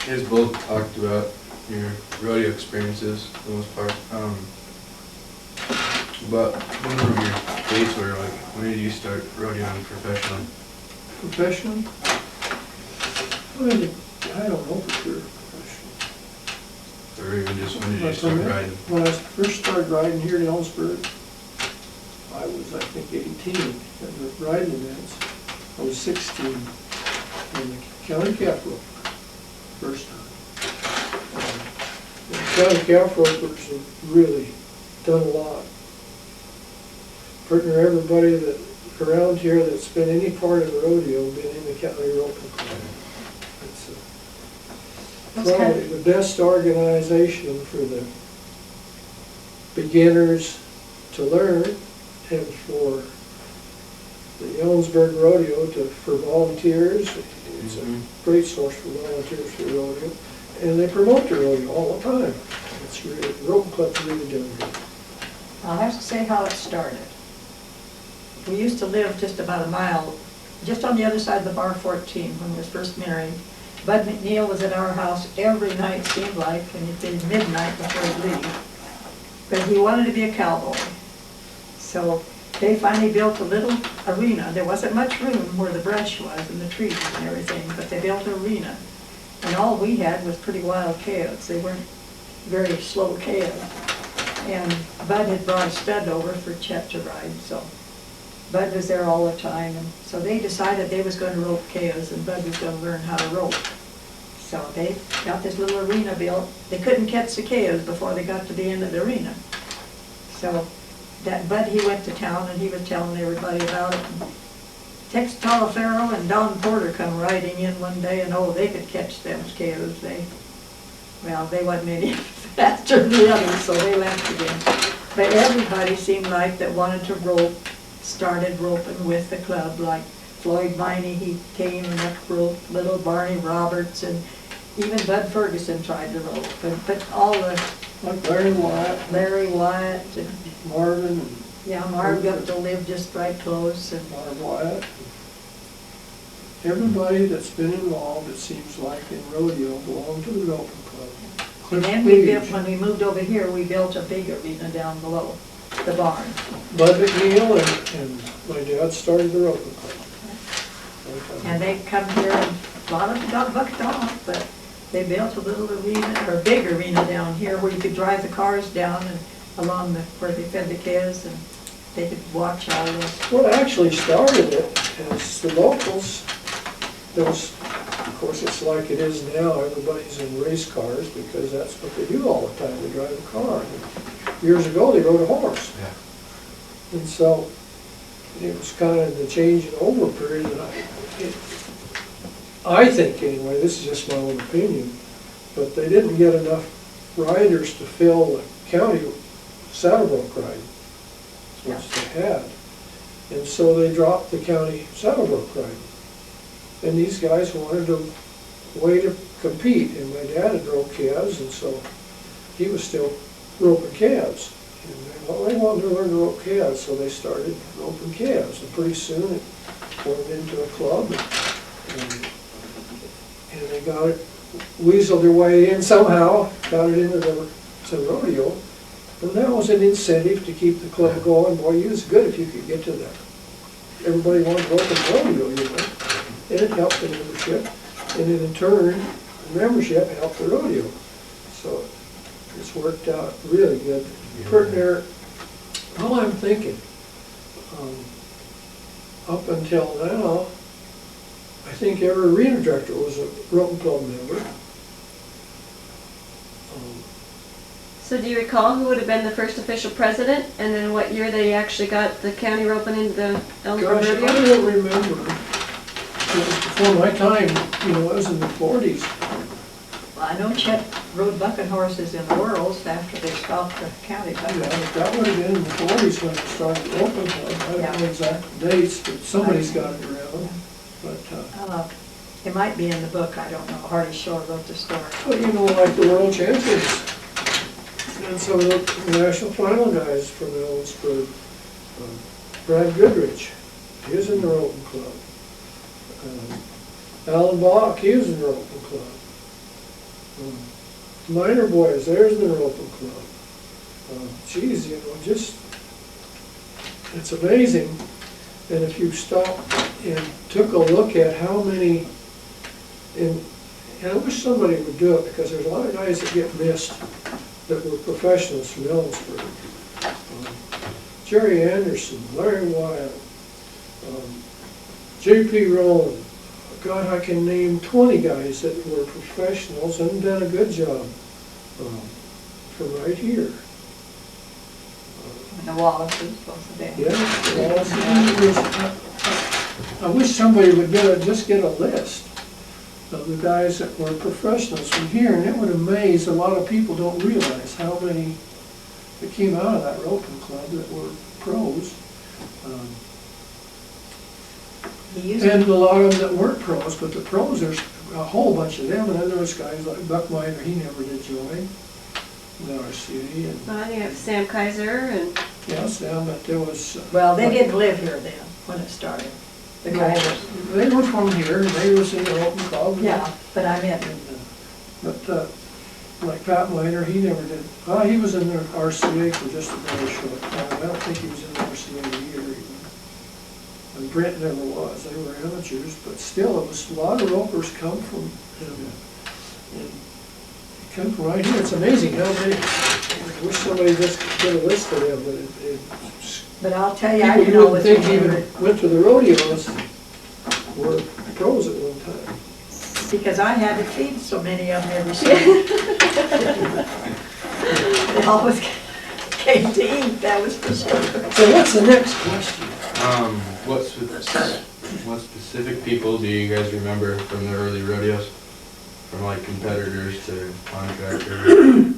You guys both talked about your rodeo experiences for the most part. But one of your dates were like, when did you start rodeoing professionally? Professionally? Well, I don't know for sure, professionally. Or even just when did you start riding? When I first started riding here in Ellensburg, I was, I think, 18 at the riding events. I was 16 in the county calf rope, first time. The county calf ropers have really done a lot. Pretty near everybody that around here that's been any part of the rodeo been in the county roping club. It's probably the best organization for the beginners to learn and for the Ellensburg Rodeo for volunteers. It's a great source for volunteers for the rodeo. And they promote the rodeo all the time. It's really, the roping club's really doing good. I'll have to say how it started. We used to live just about a mile, just on the other side of the Bar 14 when we was first married. Bud McNeil was at our house every night, seemed like, and it'd be midnight before he'd leave. But he wanted to be a cowboy. So they finally built a little arena. There wasn't much room where the brush was and the trees and everything, but they built an arena. And all we had was pretty wild calves. They weren't very slow calves. And Bud had brought a stud over for Chet to ride, so Bud was there all the time. And so they decided they was going to rope calves and Bud was going to learn how to rope. So they got this little arena built. They couldn't catch the calves before they got to the end of the arena. So that Bud, he went to town and he was telling everybody about it. And Tex Talifero and Don Porter come riding in one day and oh, they could catch them calves. They wasn't any faster than the others, so they left again. But everybody seemed like that wanted to rope, started roping with the club, like Floyd Miney, he came and roped, little Barney Roberts, and even Bud Ferguson tried to rope. But all the... Like Larry Wyatt and... Marvin. Yeah, Marv got to live just right close. And Marv Wyatt. Everybody that's been involved, it seems like, in rodeo belonged to the roping club. and then we built, when we moved over here, we built a big arena down below the barn. Bud McNeil and my dad started the roping club. And they come here, and a lot of them got bucked off, but they built a little arena, or a big arena down here where you could drive the cars down and along where they fed the calves, and they could watch all this. What actually started it is the locals. There was, of course, it's like it is now. Everybody's in race cars because that's what they do all the time. They drive a car. Years ago, they rode a horse. Yeah. And so it was kind of the change and over period. And I think, anyway, this is just my own opinion, but they didn't get enough riders to fill the county saddlebrook ride, which they had. And so they dropped the county saddlebrook ride. And these guys wanted a way to compete, and my dad had roped calves, and so he was still roping calves. And they wanted to learn to rope calves, so they started roping calves. And pretty soon it formed into a club, and they got it, weaseled their way in somehow, got it into the rodeo. And that was an incentive to keep the club going. Boy, it was good if you could get to that. Everybody wanted to rope in rodeo, you know. And it helped the membership, and then in turn, the membership helped the rodeo. So it's worked out really good. Partner, all I'm thinking, up until now, I think every arena director was a roping club member. So do you recall who would have been the first official president, and then what year they actually got the county roping into the Ellensburg Gosh, Rodeo? I don't remember. it was before my time, you know, it was in the 40s. Well, I know Chet rode bucking horses in the Worlds after they stopped the county bucking. Yeah, that would have been in the 40s when it started the Open Club. I don't know exact dates, but somebody's got it around. But, It might be in the book, I don't know. Hardy Shore wrote the story. but you know, like the world champions and some of the national final guys from Ellensburg. Brad Goodrich, he was in the Open Club. Alan Bach, he was in the Open Club. Minor boys, there's the Open Club. Geez, you know, just, it's amazing. And if you stop and took a look at how many, and I wish somebody would do it, because there's a lot of guys that get missed that were professionals from Ellensburg. Jerry Anderson, Larry Wild, J.P. Rowland. God, I can name 20 guys that were professionals and done a good job from right here. And the Wallaces, both of them. Yeah, I wish somebody would just get a list of the guys that were professionals from here, and it would amaze a lot of people. Don't realize how many that came out of that roping club that were pros. And a lot of them that weren't pros, but the pros, there's a whole bunch of them, and then there was guys like Buck Miner, he never did join the RCA, and, Well, you have Sam Kaiser and, yeah, Sam, but there was. Well, they didn't live here then, when it started. The guys. They were from here, and they was in the open club. Yeah, but I meant, But, like Pat Miner, he never did, he was in the RCA for just a very short time. I don't think he was in the RCA a year even. And Brent never was, they were amateurs, but still, it was, a lot of ropers come from, and come from right here. It's amazing how many, I wish somebody just did a list of them, but but I'll tell you, I people didn't you wouldn't always think remember even went to the rodeos were pros at one time. because I had to feed so many of them every Sunday. They always came to eat, that was for sure. So what's the next question? What specific people do you guys remember from the early rodeos? From like competitors to contractors?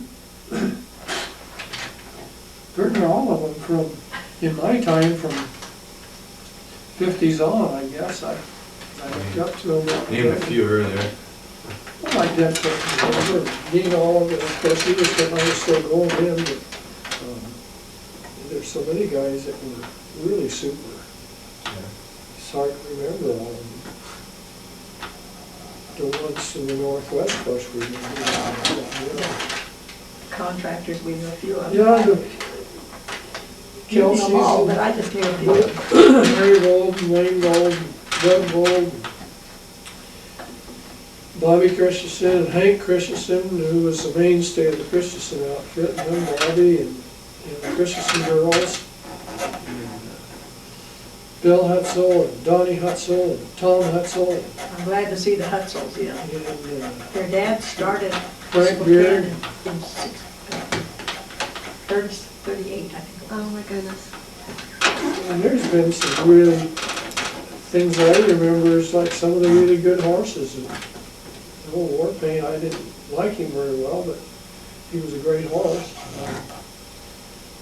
Pretty near all of them from, in my time, from 50s on, I guess. I looked up to them. Name a few earlier. Well, like that, Dean Oliver, of course, he was still going in, but there's so many guys that were really super. It's hard to remember all of them. The ones in the Northwest, of course, we remember. Contractors, we knew a few of them. Yeah, the You knew them all, but I just knew a few of them. Harry Gold, Wayne Gold, Doug Gold, Bobby Christensen, and Hank Christensen, who was the mainstay of the Christensen outfit, and then Bobby and the Christensen girls. Bill Hutzel and Donnie Hutzel and Tom Hutzel. I'm glad to see the Hutzels, yeah. And Their dad started Frank in Beard. 38, I think. oh my goodness. And there's been some really, things that I remember is like some of the really good horses. And old Warpaint, I didn't like him very well, but he was a great horse.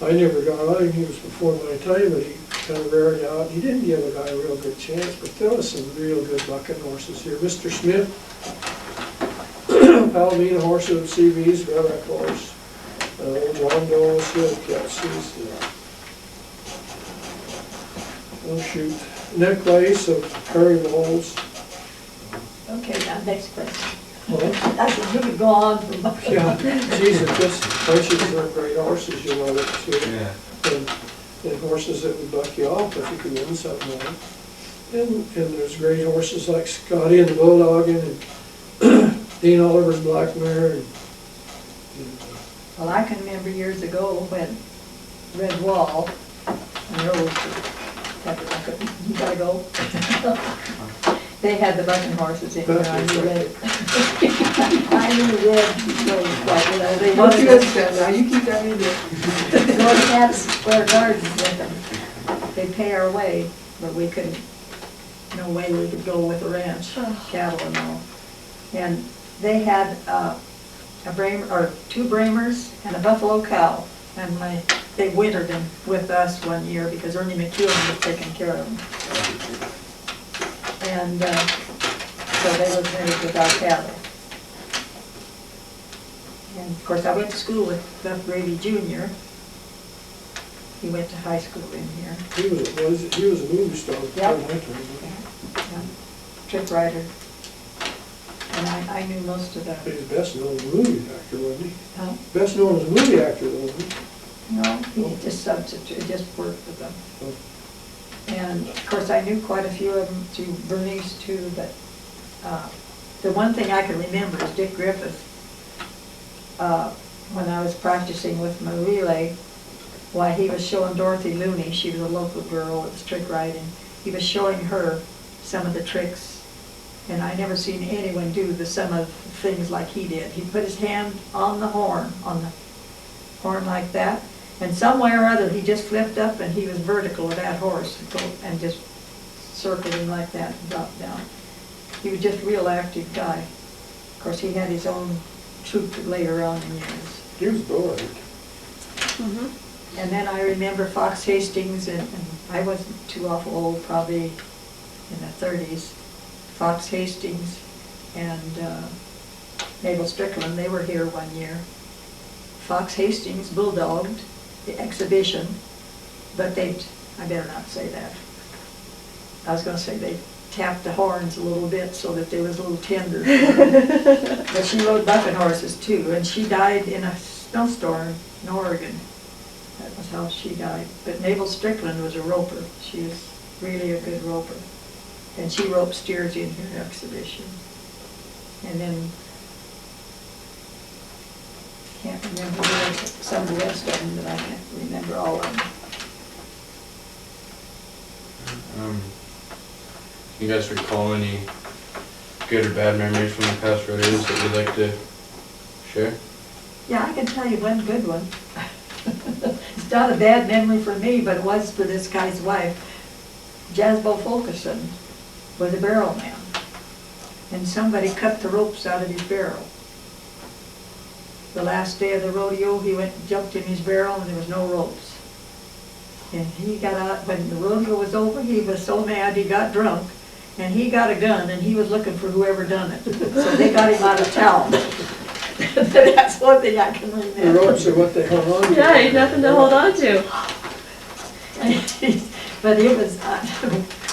I never got on him, he was before my time, but he kind of reared out. He didn't give a guy a real good chance, but there was some real good bucking horses here. Mr. Smith, Palomino horse of CV's, Red horse. John Doe, Hill Kelsey's. Oh shoot, Necklace of Perry Bowles. Okay, now, next question. Well, I said, you could go on from. yeah, geez, it just, bunches are great horses, you know, that too. Yeah. And horses that would buck you off if you could win something on. And there's great horses like Scotty and the Bulldog and Dean Oliver's Black Mare. And Well, I can remember years ago when Red Wall and Rose, you gotta go. They had the bucking horses in there, I knew Red. I knew Red Rose quite well. They Not had good, Sam, now you keep that in there. North Cat Square Gardens with them. They pay our way, but we couldn't no way we could go with a ranch, cattle and all. And they had two Bramers and a buffalo cow. And they wintered them with us one year because Ernie McEwen was taking care of them. And so they was wintered with our cattle. And of course, I went to school with Buff Gravy Jr. He went to high school in here. He was a movie star before my time. Yeah. Trick rider. And I knew most of that. He was best known as a movie actor, wasn't he? Huh? Best known as a movie actor, though, wasn't he? No, he just worked with them. And of course, I knew quite a few of them through Bernice too, but the one thing I can remember is Dick Griffith. When I was practicing with my relay, while he was showing Dorothy Looney, she was a local girl that was trick riding, he was showing her some of the tricks. And I never seen anyone do some of the things like he did. He put his hand on the horn like that, and somewhere or other he just flipped up and he was vertical with that horse and just circled him like that and dropped down. He was just a real active guy. Of course, he had his own troupe later on in years. He was bored. And then I remember Fox Hastings, and I wasn't too awful old, probably in the 30s. Fox Hastings and Mabel Strickland, they were here one year. Fox Hastings bulldogged the exhibition, but I better not say that. I was going to say they tapped the horns a little bit so that they was a little tender. But she rode bucking horses too, and she died in a snowstorm in Oregon. That was how she died. But Mabel Strickland was a roper. She was really a good roper. And she roped steers in her exhibition. And then, can't remember some of the rest of them, but I can't remember all of them. You guys recall any good or bad memories from the past rodeos that you'd like to share? Yeah, I can tell you one good one. It's not a bad memory for me, but it was for this guy's wife. Jasbo Fulkerson was a barrel man, and somebody cut the ropes out of his barrel. The last day of the rodeo, he went and jumped in his barrel and there was no ropes. And he got out, when the rodeo was over, he was so mad he got drunk, and he got a gun and he was looking for whoever done it. So they got him out of town. That's one thing I can remember. The ropes are what they hung on to. Yeah, ain't nothing to hold on to. But it was,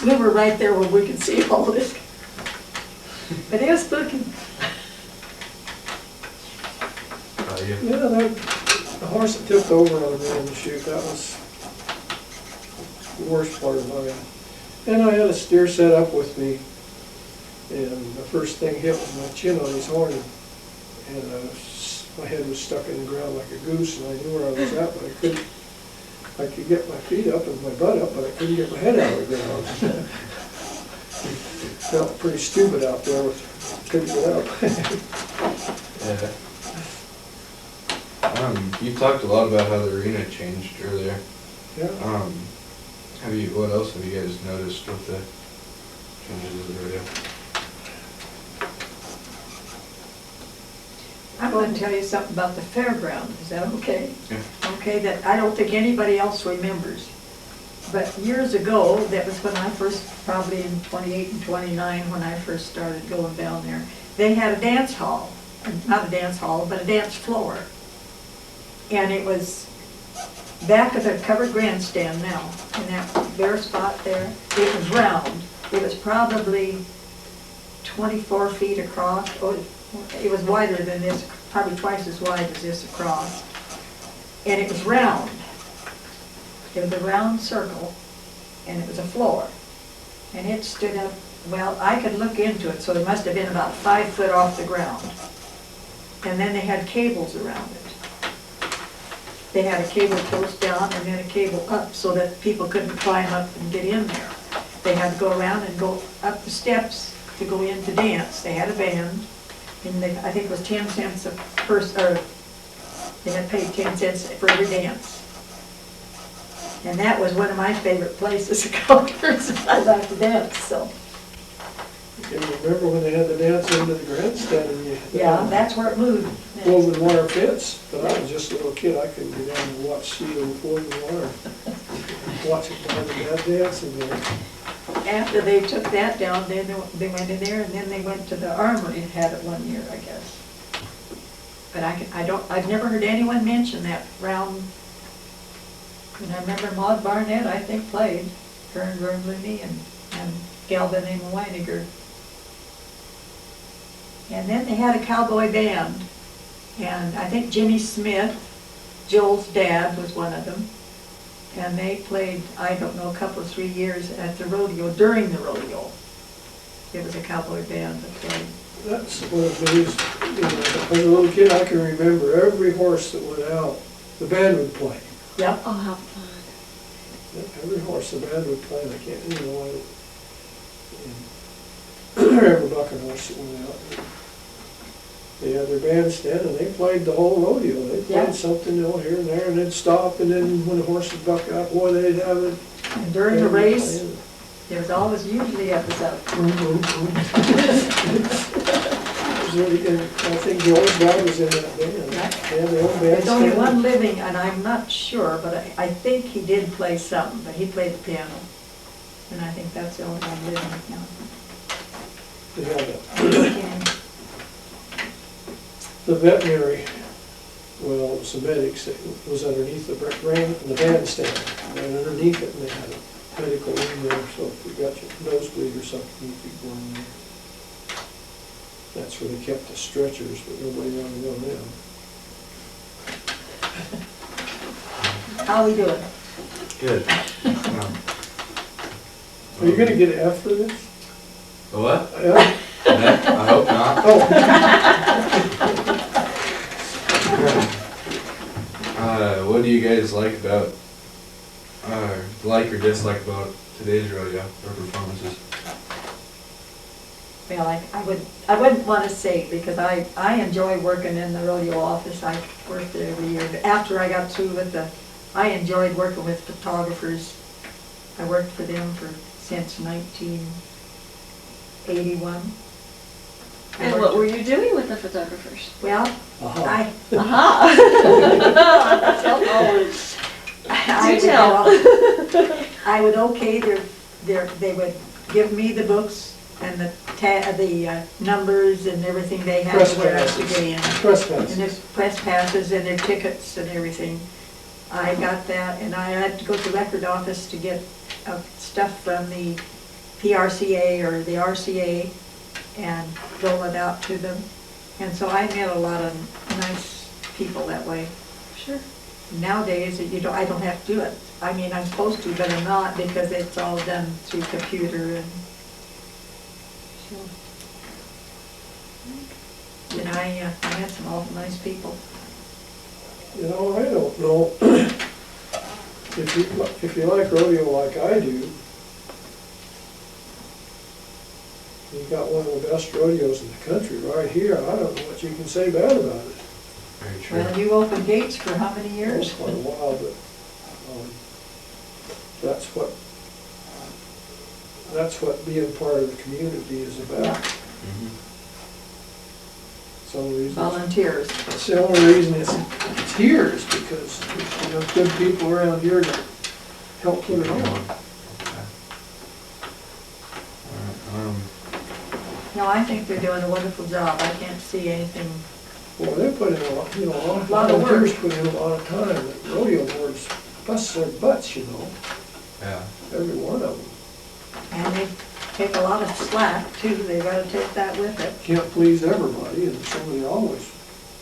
we were right there where we could see all this. But it was spooky. Yeah, the horse that tipped over on me in the chute, that was the worst part of mine. And I had a steer set up with me, and the first thing hit was my chin on his horn, and my head was stuck in the ground like a goose, and I knew where I was at, but I couldn't. I could get my feet up and my butt up, but I couldn't get my head out of the ground. Felt pretty stupid out there, couldn't get up. Yeah. You talked a lot about how the arena changed earlier. Yeah. What else have you guys noticed with the changes of the rodeo? I'm going to tell you something about the fairground. Is that okay? Yeah. Okay, that I don't think anybody else remembers. But years ago, that was when I first, probably in 28 and 29, when I first started going down there, they had a dance hall. Not a dance hall, but a dance floor. And it was back of the covered grandstand now, in that bare spot there. It was round. It was probably 24 feet across. Oh, it was wider than this, probably twice as wide as this across. And it was round. It was a round circle, and it was a floor. And it stood up, well, I could look into it, so it must have been about 5 foot off the ground. And then they had cables around it. They had a cable post down and then a cable up so that people couldn't climb up and get in there. They had to go around and go up the steps to go in to dance. They had a band, and I think it was 10 cents a person, or they had paid 10 cents for every dance. And that was one of my favorite places to go to. I like to dance, so. You remember when they had the dance into the grandstand and you. Yeah, that's where it moved. Woven wire fence, but I was just a little kid, I couldn't go down and watch steel woven wire. Watching mom and dad dancing there. After they took that down, then they went in there, and then they went to the armory and had it one year, I guess. But I've never heard anyone mention that round. And I remember Maud Barnett, I think, played, Kern Vermlini and Galvin and Weiniger. And then they had a cowboy band, and I think Jimmy Smith, Joel's dad, was one of them. And they played, I don't know, a couple of 3 years at the rodeo, during the rodeo. It was a cowboy band that played. That's one of these, you know, as a little kid, I can remember every horse that went out, the band would play. Yep. Oh, how fun. Every horse the band would play, and I can't, you know, every bucking horse that went out. They had their bandstand and they played the whole rodeo. They played Yeah. something, you know, here and there, and they'd stop, and then when the horse would buck out, boy, they'd have it. And during the race, playing. there was always usually episode. Boom, boom, boom. And I think Joel's dad was in that band. Yeah. They had their own There's only bandstand. one living, and I'm not sure, but I think he did play something, but he played the piano. And I think that's the only one living now. They had a- Okay. the veterinary, well, it was the medics, it was underneath the bandstand, and underneath it, and they had a medical room there, so if you got your nosebleed or something, you could go in there. That's where they kept the stretchers, but nobody wanted to go them. How we doing? Good. Are you gonna get an F for this? A what? Yeah? I hope not. Oh, What do you guys like about, like or dislike about today's rodeo or performances? Well, I wouldn't want to say, because I enjoy working in the rodeo office. I worked there every year. After I got through with I enjoyed working with photographers. I worked for them since 1981. And what were you doing with the photographers? Well, aha. Aha! Do tell. I would okay they would give me the books and the numbers and everything they had Press to wear us to passes. get in. Press And passes. their press passes and their tickets and everything. I got that, and I had to go to the record office to get stuff from the PRCA or the RCA and roll it out to them. And so I met a lot of nice people that way. Sure. Nowadays, I don't have to do it. I mean, I'm supposed to, but I'm not, because it's all done through computer and so. And I met some awful nice people. You know, I don't know, if you like rodeo like I do, you got one of the best rodeos in the country right here. I don't know what you can say bad about it. Very true. Well, you opened gates for how many It's years? quite a while, but that's what being part of the community is about. Mhm. It's the only reason. Volunteers. It's the only reason it's here is because there's good people around here to help put it on. Okay. All right, No, I think they're doing a wonderful job. I can't see anything. Well, they put in a lot, a lot Lot of of work. volunteers put in a lot of time. The rodeo boards bust their butts, yeah. every one of them. And they take a lot of slack too. They gotta take that with it. Can't please everybody, and so they always,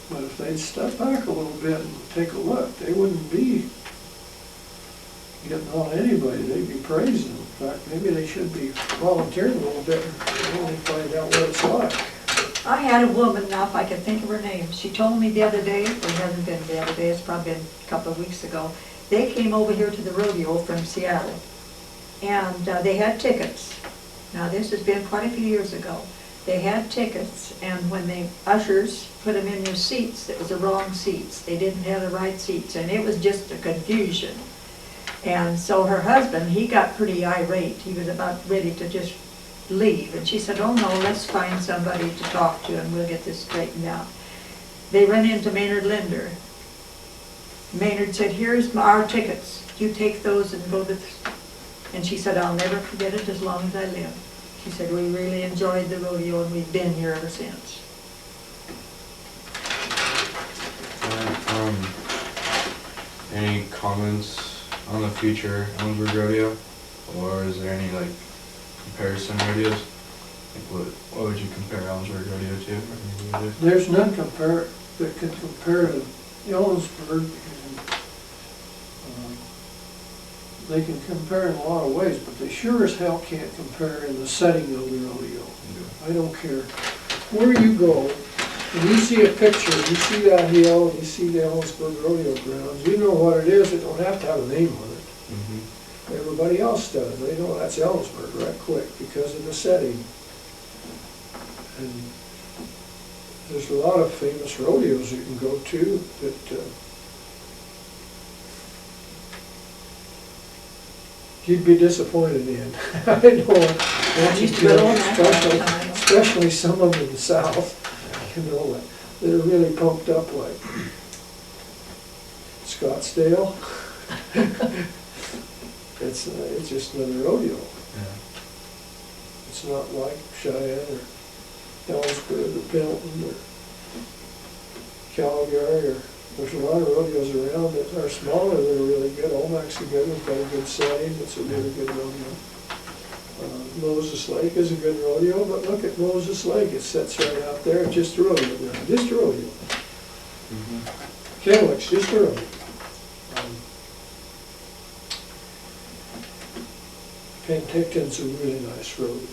but if they'd step back a little bit and take a look, they wouldn't be getting on anybody, they'd be praising them. In fact, maybe they should be volunteering a little bit and really find out what it's like. I had a woman, now if I could think of her name, she told me the other day, or it hasn't been the other day, it's probably been a couple of weeks ago, they came over here to the rodeo from Seattle, and they had tickets. Now, this has been quite a few years ago. They had tickets, and when the ushers put them in their seats, it was the wrong seats. They didn't have the right seats, and it was just a confusion. And so her husband, he got pretty irate. He was about ready to just leave. And she said, oh no, let's find somebody to talk to and we'll get this straightened out. They run into Maynard Linder. Maynard said, here's our tickets. You take those and go to, and she said, I'll never forget it as long as I live. She said, we really enjoyed the rodeo and we've been here ever since. Any comments on the future Ellensburg Rodeo? Or is there any like comparison rodeos? Like what would you compare Ellensburg Rodeo to? Or any other? There's none that can compare to Ellensburg. They can compare in a lot of ways, but they sure as hell can't compare in the setting of the rodeo. I don't care where you go, when you see a picture, you see that hill, you see the Ellensburg Rodeo grounds, you know what it is, it don't have to have a name on it. Mm-hmm. Everybody else does, they know that's Ellensburg right quick because of the setting. And there's a lot of famous rodeos you can go to that you'd be disappointed in. I know, Used to go on that all the time. especially some of them in the south, you know, they're really pumped up like Scottsdale. It's just another rodeo. Yeah. It's not like Cheyenne or Ellensburg or Pendleton or Calgary or, there's a lot of rodeos around that are smaller that are really good. Olmec's a good one, got a good setting, it's a really good rodeo. Moses Lake is a good rodeo, but look at Moses Lake, it sits right out there, it's just a rodeo ground, just a rodeo. Kennewick's just a rodeo. Penticton's a really nice rodeo,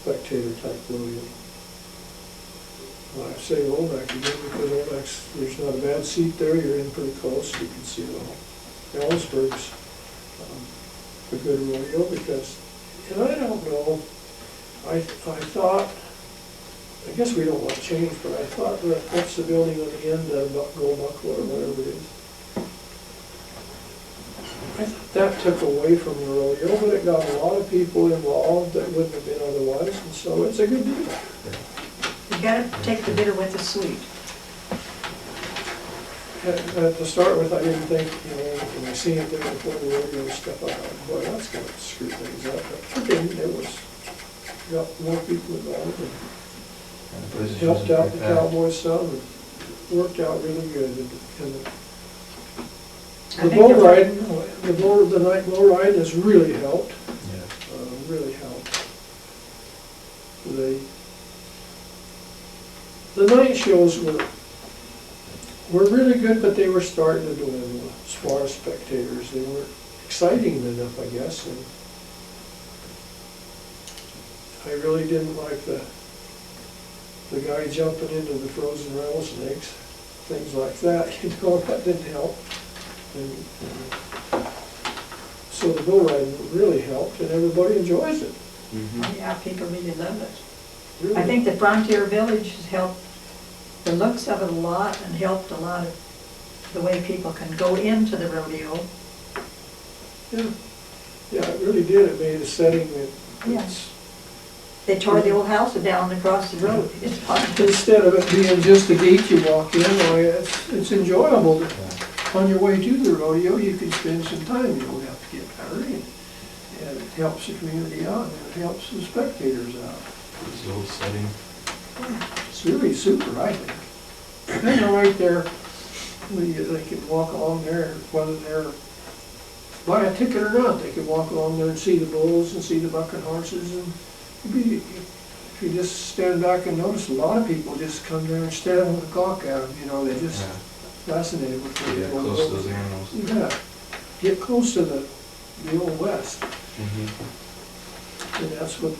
spectator type rodeo. Well, I say Olmec again because Olmec's, there's not a bad seat there, you're in pretty close, you can see it all. Ellensburg's a good rodeo because, and I don't know, I thought, I guess we don't want to change, but I thought that, what's the building on the end of Go Buckle or whatever it is? I thought that took away from the rodeo, but it got a lot of people involved that wouldn't have been otherwise, and so it's a good deal. You gotta take the bitter with the sweet. To start with, I didn't think, you know, when I seen it there before the rodeo and stuff, I thought, boy, that's gonna screw things up. But again, it was, got more people involved and helped out the Cowboys some and worked out really good. And the bull riding, the night bull riding has really helped. Yeah. Really helped. The night shows were really good, but they were starting to dwindle as far as spectators. They weren't exciting enough, I guess. And I really didn't like the guy jumping into the frozen rattlesnakes, things like that. You know, that didn't help. And so the bull riding really helped, and everybody enjoys it. Oh, yeah, people really love it. Really. I think the Frontier Village has helped the looks of it a lot and helped a lot of the way people can go into the rodeo. Yeah, it really did. It made a setting that Yes. They tore the old house down across the road. It's fun. instead of it being just a gate you walk in, why, it's enjoyable. On your way to the rodeo, you can spend some time. You don't have to get hurried. And it helps the community out, and it helps the spectators out. It's the old setting. It's really super, I think. And they're right there, they can walk along there, whether they're buy a ticket or not, they can walk along there and see the bulls and see the bucking horses. And if you just stand back and notice, a lot of people just come there and stand with a cock at them, you know, they just fascinated with Yeah, the close to those animals. Yeah, get close to the old west. Mm-hmm. And that's what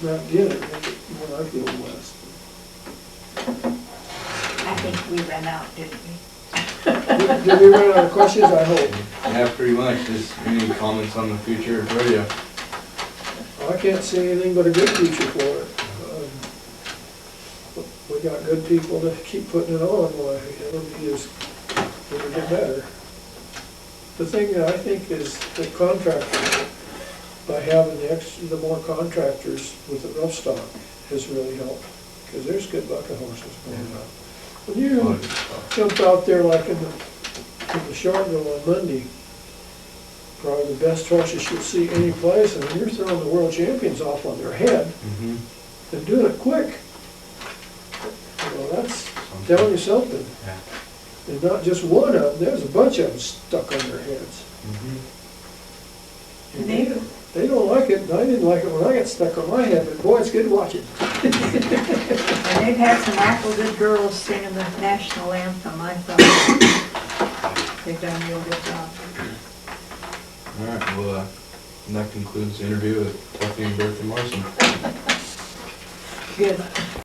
that did, it made it more like the old west. I think we ran out, didn't we? Did we run out of questions? I hope. Yeah, pretty much. Just any comments on the future of rodeo? I can't see anything but a good future for it. We got good people to keep putting it on, boy, it'll get better. The thing that I think is the contractors, by having the more contractors with the rough stock has really helped, because there's good bucking horses going on. When you jump out there like in the Shortville on Monday, probably the best horses you'll see any place, and when you're throwing the world champions off on their head, and doing it quick, you know, that's telling you something. Yeah. And not just one of them, there's a bunch of them stuck on their heads. And they don't like it, and I didn't like it when I got stuck on my head, but boy, it's good watching. And they've had some awful good girls singing the national anthem, I thought. They've done a real good job. All right, well, that concludes the interview with Tuffy and Bertha Morrison. Good.